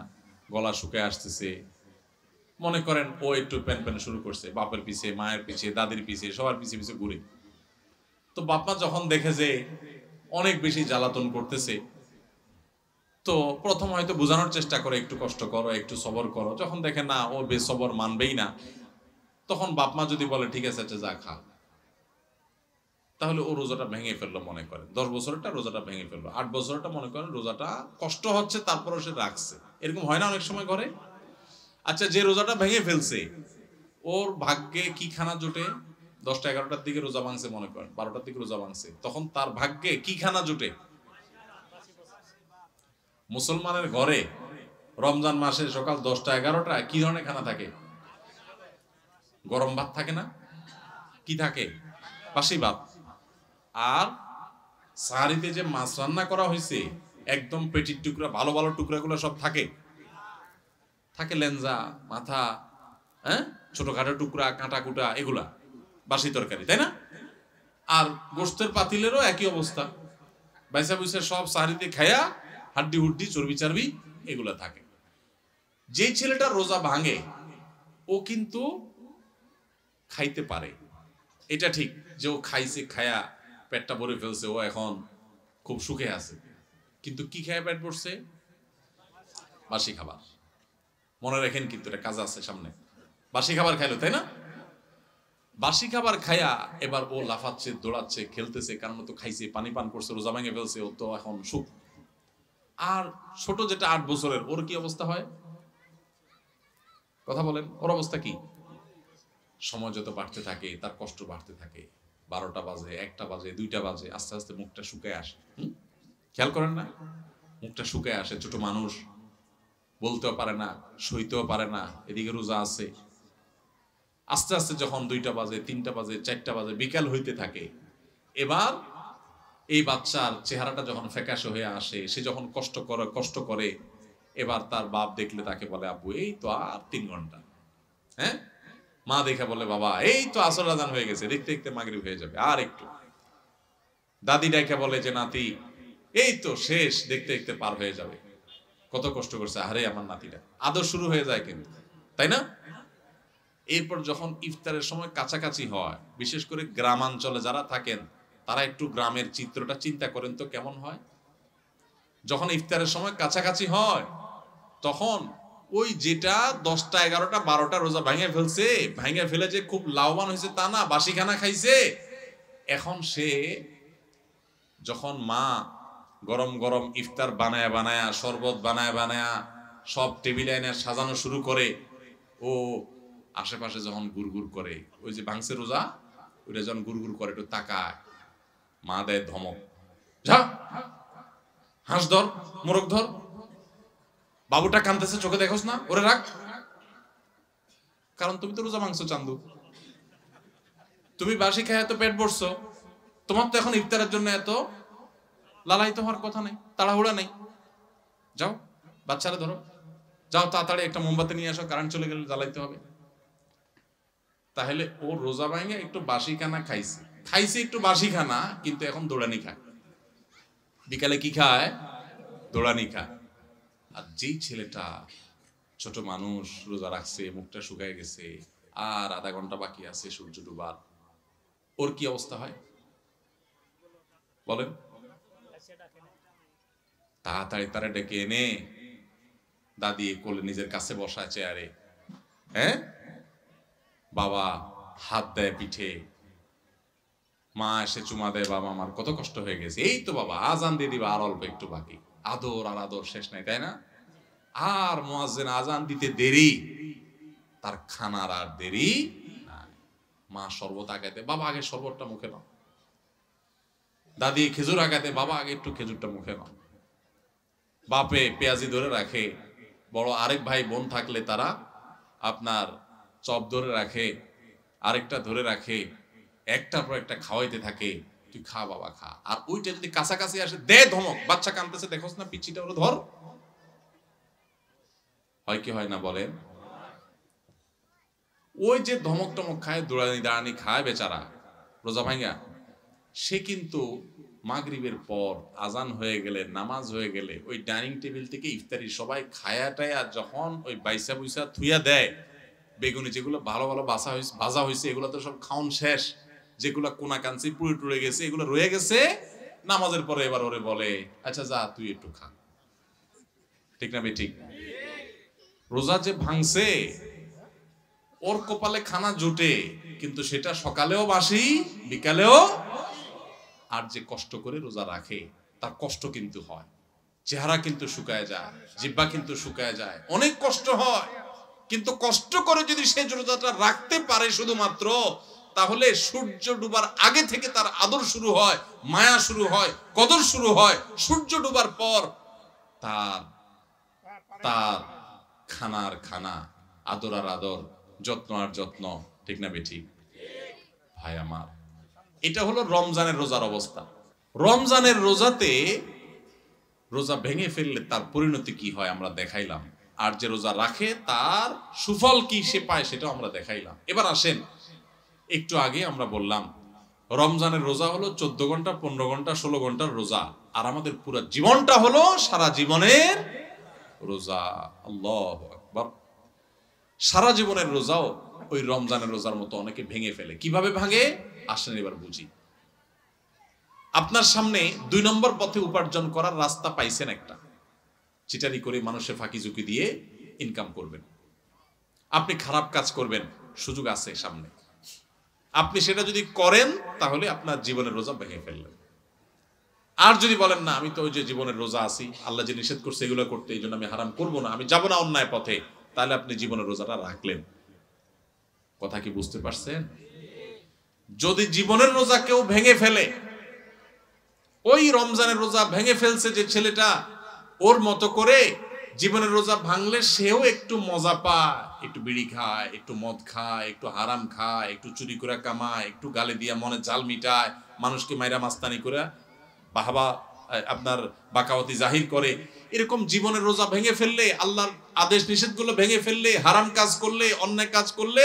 Speaker 1: গলা শুকায় আসতেছে। মনে করেন ও একটু প্যান প্যান শুরু করছে, বাপের পিছে, মায়ের পিছে, দাদির পিছে, সবার পিছে পিছে ঘুরে। তো বাপমা যখন দেখে যে অনেক বেশি জ্বালাতন করতেছে, তো প্রথম হয়তো বোঝানোর চেষ্টা করে, একটু কষ্ট করো, একটু সবর করো। যখন দেখে না ও বেসবর মানবেই না, তখন বাপমা যদি বলে ঠিক আছে আচ্ছা যা খা, তাহলে ও রোজাটা ভেঙে ফেললো। মনে করেন 10 বছরটা রোজাটা ভেঙে ফেললো, 8 বছরটা মনে করেন রোজাটা কষ্ট হচ্ছে, তারপরও সে রাখছে। এরকম হয় না অনেক সময় ঘরে? আচ্ছা, যে রোজাটা ভেঙে ফেলছে ওর ভাগ্যে কি খানা জোটে? 10টা-11টার দিকে রোজা ভাঙছে, মনে করেন 12টার দিকে রোজা ভাঙছে, তখন তার ভাগ্যে কি খানা জোটে? মুসলমানের ঘরে রমজান মাসে সকাল 10টা-11টা কি ধরনের খানা থাকে? গরম ভাত থাকে না? কি থাকে? বাসি ভাত। আর সাহারিতে যে মাছ রান্না করা হয়েছে, একদম পেটির টুকরা, ভালো ভালো টুকরাগুলো সব থাকে, থাকে লেঞ্জা, মাথা, হ্যাঁ, ছোটখাটো টুকরা, কাঁটা কুটা, এগুলা বাসি তরকারি, তাই না? আর গোশতের পাতিলেরও একই অবস্থা, বাইসা বুইসা সব সাহারিতে খায়া হাড্ডি হুড্ডি, চর্বি চারবি এগুলা থাকে। যেই ছেলেটা রোজা ভাঙে ও কিন্তু খাইতে পারে, এটা ঠিক যে ও খাইছে, খায়া পেটটা ভরে ফেলছে, ও এখন খুব সুখে আছে। কিন্তু কি খায়া পেট ভরছে? বাসি খাবার। মনে রাখেন কিন্তু এটা কাজ আছে সামনে। বাসি খাবার খাইলো, তাই না? বাসি খাবার খায়া এবার ও লাফাচ্ছে, দৌড়াচ্ছে, খেলতেছে, কারণ তো খাইছে, পানি পান করছে, রোজা ভেঙে ফেলছে, ও তো এখন সুখ। আর ছোট যেটা 8 বছরের, ওর কি অবস্থা হয়? কথা বলেন, ওর অবস্থা কি? সময় যত বাড়তে থাকে তার কষ্ট বাড়তে থাকে। 12টা বাজে, 1টা বাজে, 2টা বাজে, আস্তে আস্তে মুখটা শুকায় আসে। খেয়াল করেন না? মুখটা শুকায় আসে। ছোট মানুষ, বলতেও পারে না, সইতেও পারে না, এদিকে রোজা আছে। আস্তে আস্তে যখন 2টা বাজে, 3টা বাজে, 4টা বাজে, বিকাল হইতে থাকে, এবার এই বাচ্চার চেহারাটা যখন ফ্যাকাশে হয়ে আসে, সে যখন কষ্ট করে, এবার তার বাপ দেখলে তাকে বলে আব্বু এই তো আর 3 ঘন্টা, হ্যাঁ। মা দেখে বলে বাবা এই তো আসর আজান হয়ে গেছে, দেখতে দেখতে মাগরিব হয়ে যাবে, আর একটু। দাদি ডাইকা বলে যে নাতি এই তো শেষ, দেখতে দেখতে পার হয়ে যাবে। কত কষ্ট করছে আরে আমার নাতিটা। আদর শুরু হয়ে যায় কিন্তু, তাই না? এরপর যখন ইফতারের সময় কাছাকাছি হয়, বিশেষ করে গ্রামাঞ্চলে যারা থাকেন তারা একটু গ্রামের চিত্রটা চিন্তা করেন তো কেমন হয়। যখন ইফতারের সময় কাছাকাছি হয়, তখন ওই যেটা 10টা-11টা-12টা রোজা ভাঙে ফেলছে, ভাঙে ফেলে যে খুব লাভবান হয়েছে তা না, বাসি খানা খাইছে। এখন সে যখন মা গরম গরম ইফতার বানায়া বানায়া, শরবত বানায়া বানায়া সব টেবিলে এনে সাজানো শুরু করে, ও আশেপাশে যখন গুড়গুড় করে, ওই যে ভাঙছে রোজা, ওইটা যখন গুড়গুড় করে একটু তাকায়, মা দেয় ধমক, যা হাঁস ধর, মোরগ ধর, বাবুটা কাঁদতেছে চোখে দেখোস না, ওরে রাখ। কারণ তুমি তো রোজা ভাঙছো চান্দু, তুমি বাসি খায় এত পেট ভরছো, তোমার তো এখন ইফতারের জন্য এত লালায়িত হওয়ার কথা নেই, তাড়াহুড়া নেই। যাও বাচ্চারা ধরো, যাও তাড়াতাড়ি একটা মোমবাতি নিয়ে আসো, কারেন্ট চলে গেলে জ্বালাইতে হবে। তাহলে ও রোজা ভাঙে একটু বাসি খানা খাইছে একটু বাসি খানা, কিন্তু এখন দৌড়ানি খায়। বিকালে কি খায়? দৌড়ানি খায়। আর যেই ছেলেটা ছোট মানুষ রোজা রাখছে, মুখটা শুকায় গেছে, আর আধা ঘন্টা বাকি আছে সূর্য ডুবার, ওর কি অবস্থা হয় বলেন? তাড়াতাড়ি তারা ডেকে এনে দাদি কোলে নিজের কাছে বসায় চেয়ারে, হ্যাঁ, বাবা হাত দেয় পিঠে, মা এসে চুমা দেয়, বাবা আমার কত কষ্ট হয়ে গেছে, এই তো বাবা আজান দিয়ে দিবা, আর অল্প একটু বাকি, আদর আর আদর শেষ নাই, তাই না? আর মুয়াজ্জিন আজান দিতে দেরি, তার খানার আর দেরি নাই। মা শরবত আগাইতে, বাবা আগে শরবতটা মুখে নাও, দাদি খেজুর আগাইতে, বাবা আগে একটু খেজুরটা মুখে নাও। বাপে পেঁয়াজি ধরে রাখে, বড় আরেক ভাই বোন থাকলে তারা আপনার চপ ধরে রাখে, আরেকটা ধরে রাখে, একটার পর একটা খাওয়াইতে থাকে, তুই খা বাবা খা। আর ওইটা যদি কাছাকাছি আসে দে ধমক, বাচ্চা কাঁদতেছে দেখোস না, পিছিটা ওরা ধর। হয় কি হয় না বলেন? ওই যে ধমক টমক খায়, দৌড়ানি দাঁড়ানি খায় বেচারা রোজা ভাঙ্গা, সে কিন্তু মাগরিবের পর আজান হয়ে গেলে, নামাজ হয়ে গেলে, ওই ডাইনিং টেবিল থেকে ইফতারি সবাই খায়াটায়া যখন ওই বাইসা বুইসা থুইয়া দেয়, বেগুনি যেগুলো ভালো ভালো ভাজা হয়েছে এগুলো তো সব খাওন শেষ, যেগুলো কোনা কাঞ্চি পুড়ে টুড়ে গেছে এগুলো রয়ে গেছে, নামাজের পরে এবার ওরে বলে আচ্ছা যা তুই একটু খা। ঠিক না ঠিক? রোজা যে ভাঙছে ওর কপালে খানা জুটে, কিন্তু সেটা সকালেও বাসি বিকালেও। আর যে কষ্ট করে রোজা রাখে তার কষ্ট কিন্তু হয়, চেহারা কিন্তু শুকায় যায়, জিহ্বা কিন্তু শুকায় যায়, অনেক কষ্ট হয়। কিন্তু কষ্ট করে যদি সে রোজাটা রাখতে পারে শুধুমাত্র, তাহলে সূর্য ডুবার আগে থেকে তার আদর শুরু হয়, মায়া শুরু হয়, কদর শুরু হয়। সূর্য ডুবার পর তার তার খানার খানা, আদর আর আদর, যত্ন আর যত্ন। ঠিক না বেঠিক ভাই আমার? এটা হলো রমজানের রোজার অবস্থা। রমজানের রোজাতে রোজা ভেঙে ফেললে তার পরিণতি কি হয় আমরা দেখাইলাম, আর যে রোজা রাখে তার সুফল কি সে পায় সেটাও আমরা দেখাইলাম। এবার আসেন, একটু আগে আমরা বললাম রমজানের রোজা হলো 14 ঘন্টা 15 ঘন্টা 16 ঘন্টার রোজা, আর আমাদের পুরো জীবনটা হলো সারা জীবনের রোজা। আল্লাহু আকবার। সারা জীবনের রোজাও ওই রমজানের রোজার মতো অনেকে ভেঙে ফেলে। কিভাবে ভাঙে আসেন এবার বুঝি। আপনার সামনে 2 নম্বর পথে উপার্জন করার রাস্তা পাইছেন একটা, চিটারি করে মানুষের ফাঁকি ঝুঁকি দিয়ে ইনকাম করবেন, আপনি খারাপ কাজ করবেন, সুযোগ আছে সামনে, আপনি সেটা যদি করেন তাহলে আপনার জীবনের রোজা ভেঙে ফেললেন। আর যদি বলেন না আমি তো ওই যে জীবনের রোজা আছি, আল্লাহ যে নিষেধ করছে এগুলো করতে, এই জন্য আমি হারাম করবো না, আমি যাবো না অন্যায় পথে, তাহলে আপনি জীবনের রোজাটা রাখলেন। কথা কি বুঝতে পারছেন? যদি জীবনের রোজা কেউ ভেঙে ফেলে, ওই রমজানের রোজা ভেঙে ফেলছে যে ছেলেটা, ওর মতো করে জীবনের রোজা ভাঙলে সেও একটু মজা পায়, একটু বিড়ি খায়, একটু মদ খায়, একটু হারাম খায়, একটু চুরি করে কামায়, একটু গালে দিয়া মনে জাল মিটায়, মানুষকে মাইরা মাস্তানি করে বাহাবা আপনার বাকাওয়াতি জাহির করে। এরকম জীবনের রোজা ভেঙে ফেললে, আল্লাহর আদেশ নিষেধগুলো ভেঙে ফেললে, হারাম কাজ করলে, অন্যায় কাজ করলে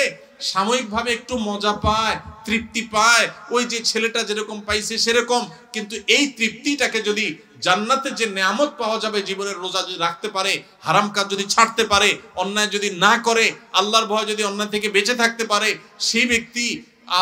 Speaker 1: সাময়িকভাবে একটু মজা পায়, তৃপ্তি পায়, ওই যে ছেলেটা যেরকম পাইছে সেরকম। কিন্তু এই তৃপ্তিটাকে যদি জান্নাতে যে নেয়ামত পাওয়া যাবে জীবনের রোজা যদি রাখতে পারে, হারাম কাজ যদি ছাড়তে পারে, অন্যায় যদি না করে, আল্লাহর ভয় যদি অন্যায় থেকে বেঁচে থাকতে পারে, সেই ব্যক্তি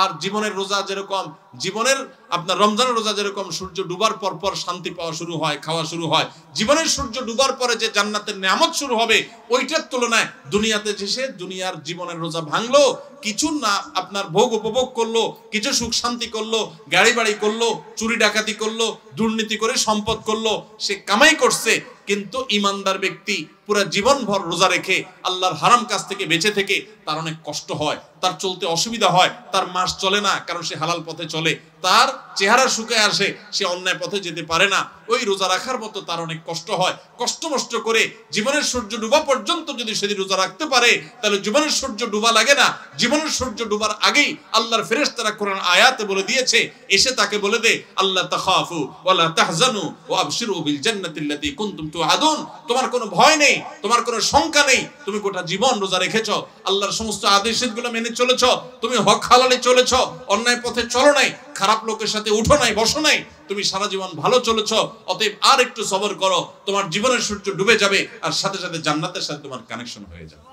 Speaker 1: আর জীবনের রোজা যেরকম, জীবনের আপনার রমজানের রোজা যেরকম সূর্য ডুবার পর পর শান্তি পাওয়া শুরু হয়, খাওয়া শুরু হয়, জীবনের সূর্য ডুবার পরে যে জান্নাতের নেয়ামত শুরু হবে, ওইটার তুলনায় দুনিয়াতে এসে দুনিয়ার জীবনের রোজা ভাঙলো, কিছু না আপনার ভোগ উপভোগ করলো, কিছু সুখ শান্তি করলো, গাড়ি বাড়ি করলো, চুরি ডাকাতি করলো, দুর্নীতি করে সম্পদ করলো, সে কামাই করছে, কিন্তু ইমানদার ব্যক্তি পুরো জীবনভর রোজা রেখে আল্লাহর হারাম কাজ থেকে বেঁচে থেকে তার অনেক কষ্ট হয়, তার চলতে অসুবিধা হয়, তার মাস চলে না, কারণ সে হালাল পথে চলে, তার চেহারা শুকায় আসে, সে অন্যায় পথে যেতে পারে না। ওই রোজা রাখার মতো তার অনেক কষ্ট হয়। কষ্ট মষ্ট করে জীবনের সূর্য ডুবা পর্যন্ত যদি সেদিন রোজা রাখতে পারে, তাহলে জীবনের সূর্য ডুবা লাগে না। জীবনের সূর্য ডুবার আগেই আল্লাহর ফেরেশতারা কোরআন আয়াতে বলে দিয়েছে, এসে তাকে বলে দে, আল্লাহ তাখাফু ওয়ালা তাহজানু ওয়া আবশিরু বিল জান্নাতিল্লাতী কুনতুম তুআদুন। তোমার কোনো ভয় নেই, তোমার কোনো শঙ্কা নেই, তুমি গোটা জীবন রোজা রেখেছো, আল্লাহর সমস্ত আদেশগুলো মেনে চলেছো, তুমি হক হালালে চলেছো, অন্যায় পথে চলো নাই, খারাপ লোকের সাথে উঠো নাই, বসো নাই, তুমি সারা জীবন ভালো চলেছো। অতএব আর একটু সবর করো, তোমার জীবনের সূর্য ডুবে যাবে, আর সাথে সাথে জান্নাতের সাথে তোমার কানেকশন হয়ে যাবে।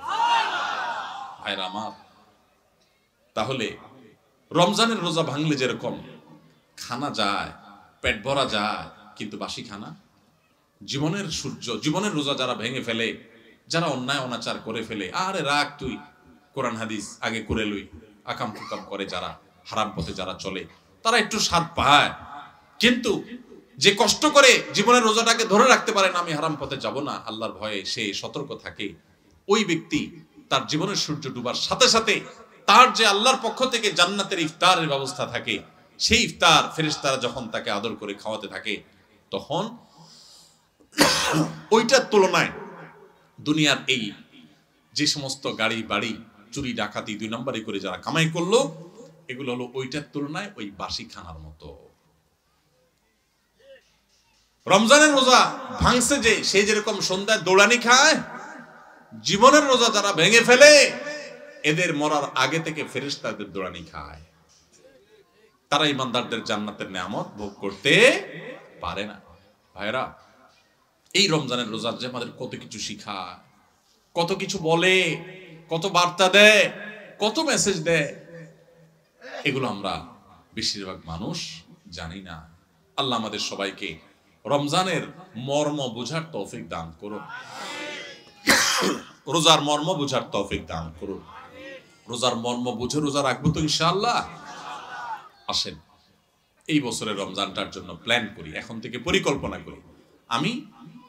Speaker 1: ভাইরা আমার, তাহলে রমজানের রোজা ভাঙলে যেরকম খানা যায়, পেট ভরা যায়, কিন্তু বাসি খানা, জীবনের সূর্য, জীবনের রোজা যারা ভেঙে ফেলে, যারা অন্যায় অনাচার করে ফেলে, আরে রাখ তুই, কোরআন হাদিস আগে করে লই, আকাম কুকাম করে যারা, হারাম পথে যারা চলে, তারা একটু স্বাদ পায়। কিন্তু যে কষ্ট করে জীবনের রোজাটাকে ধরে রাখতে পারে না, আমি হারাম পথে যাব না, আল্লাহর ভয়ে সে সতর্ক থাকে, ওই ব্যক্তি তার জীবনের সূর্য ডুবার সাথে সাথে তার যে আল্লাহর পক্ষ থেকে জান্নাতের ইফতারের ব্যবস্থা থাকে, সেই ইফতার ফেরেশতারা যখন তাকে আদর করে খাওয়াতে থাকে, তখন ওইটার তুলনায় দুনিয়ার এই যে সমস্ত গাড়ি বাড়ি চুরি ডাকাতি 2 নম্বরে করে যারা কামাই করলো, এগুলো হলো ওইটার তুলনায় ওই বাসি খানার মতো। রমজানের রোজা ভাঙছে যে, সে যেরকম সন্ধ্যায় দৌড়ানি খায়, জীবনের রোজা যারা ভেঙে ফেলে, এদের মরার আগে থেকে ফেরেশতাদের দৌড়ানি খায়। তারা ইমানদারদের জান্নাতের নেয়ামত ভোগ করতে পারে না। ভাইরা, এই রমজানের রোজা যে আমাদের কত কিছু শিখায়, কত কিছু বলে, কত বার্তা দেয়, কত মেসেজ দেয়, এগুলো আমরা বেশিরভাগ মানুষ জানি না। আল্লাহ আমাদের সবাইকে রমজানের মর্ম বুঝার তৌফিক দান করুন, রোজার মর্ম বুঝার তৌফিক দান করুন। রোজার মর্ম বুঝে রোজা রাখবো তো ইনশাআল্লাহ। আসেন এই বছরের রমজানটার জন্য প্ল্যান করি, এখন থেকে পরিকল্পনা করি, আমি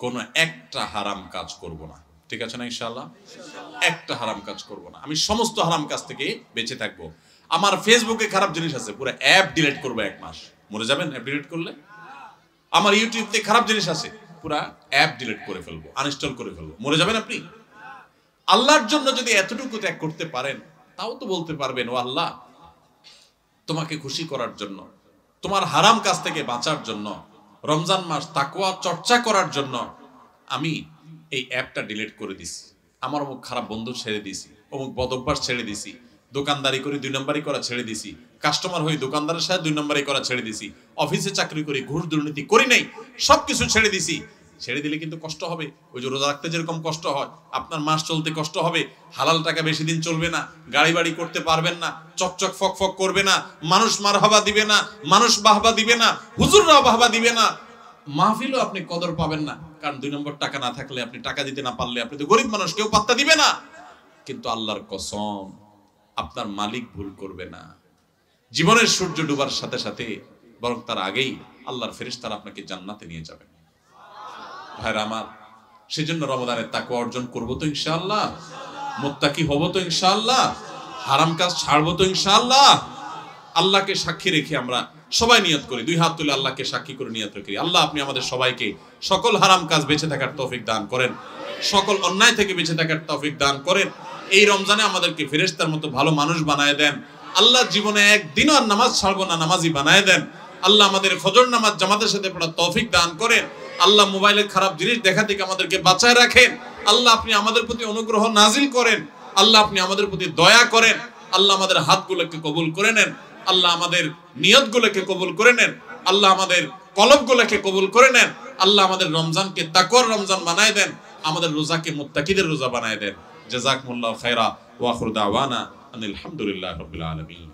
Speaker 1: কোনো একটা হারাম কাজ করব না। ঠিক আছে না ইনশাআল্লাহ? একটা হারাম কাজ করব না, আমি সমস্ত হারাম কাজ থেকে বেঁচে থাকবো। আমার ফেসবুকে খারাপ জিনিস আছে, পুরো অ্যাপ ডিলিট করবো 1 মাস। মরে যাবেন অ্যাপ ডিলিট করলে? আমার ইউটিউবতে খারাপ জিনিস আছে, পুরো অ্যাপ ডিলিট করে ফেলবো, আনইনস্টল করে ফেলবো। মরে যাবেন আপনি? আল্লাহর জন্য যদি এতটুকু ত্যাগ করতে পারেন, তাও তো বলতে পারবেন, ও আল্লাহ, তোমাকে খুশি করার জন্য, তোমার হারাম কাজ থেকে বাঁচার জন্য, রমজান মাস তাকওয়া চর্চা করার জন্য আমি এই অ্যাপটা ডিলিট করে দিছি, আমার অমুক খারাপ বন্ধু ছেড়ে দিছি, অমুক বদভ্যাস ছেড়ে দিছি, দোকানদারি করে 2 নম্বরই করা ছেড়ে দিছি, কাস্টমার হয়ে দোকানদারের সাথে 2 নম্বরই করা ছেড়ে দিছি, অফিসে চাকরি করি, ঘুষ দুর্নীতি করি নাই, সবকিছু ছেড়ে দিছি। ছেড়ে দিলে কিন্তু কষ্ট হবে, ওই যে রোজা রাখতে যেরকম কষ্ট হয়, আপনার মাস চলতে কষ্ট হবে, হালাল টাকা বেশি দিন চলবে না, গাড়ি বাড়ি করতে পারবেন না, চকচক ফক ফক করবে না, মানুষ মারহাবা দিবে না, মানুষ বাহবা দিবে না, হুজুররাও বাহবা দিবে না, মাহফিলও আপনি কদর পাবেন না, কারণ 2 নম্বর টাকা না থাকলে, আপনি টাকা দিতে না পারলে, আপনি তো গরিব মানুষ, কেউ পাত্তা দিবে না। কিন্তু আল্লাহর কসম, আপনার মালিক ভুল করবে না। জীবনের সূর্য ডুবার সাথে সাথে, বরং তার আগেই আল্লাহর ফেরেশতারা আপনাকে জান্নাতে নিয়ে যাবেন। ভাইরা আমার, সেজন্য রমজানের তাকওয়া অর্জন করব তো ইনশাআল্লাহ, মুত্তাকি হব তো ইনশাআল্লাহ, হারাম কাজ ছাড়বো তো ইনশাআল্লাহ। আল্লাহকে সাক্ষী রেখে আমরা সবাই নিয়ত করি, 2 হাত তুলে আল্লাহকে সাক্ষী করে নিয়ত করি, আল্লাহ আপনি আমাদের সবাইকে সকল হারাম কাজ বেঁচে থাকার তৌফিক দান করেন, সকল অন্যায় থেকে বেঁচে থাকার তৌফিক দান করেন। এই রমজানে আমাদেরকে ফেরেশতার মতো ভালো মানুষ বানায় দেন আল্লাহ। জীবনে একদিনও আর নামাজ ছাড়বো না, নামাজি বানায় দেন আল্লাহ। আমাদের ফজর নামাজ জামাতের সাথে পড়ার তৌফিক দান করেন আল্লাহ। মোবাইলের খারাপ জিনিস দেখা থেকে আমাদেরকে বাঁচায় রাখেন আল্লাহ। আপনি আমাদের প্রতি অনুগ্রহ নাজিল করেন আল্লাহ। আপনি আমাদের প্রতি দয়া করেন আল্লাহ। আমাদের হাতগুলোকে কবুল করে নেন আল্লাহ। আমাদের নিয়তগুলোকে কবুল করে নেন আল্লাহ। আমাদের কলবগুলোকে কবুল করে নেন আল্লাহ। আমাদের রমজানকে তাকওয়ার রমজান বানায় দেন, আমাদের রোজাকে মুত্তাকিদের রোজা বানায় দেন। জাযাকুমুল্লাহু খায়রা ওয়া আখিরু দাওয়ানা আনিল হামদুলিল্লাহি রাব্বিল আলামিন।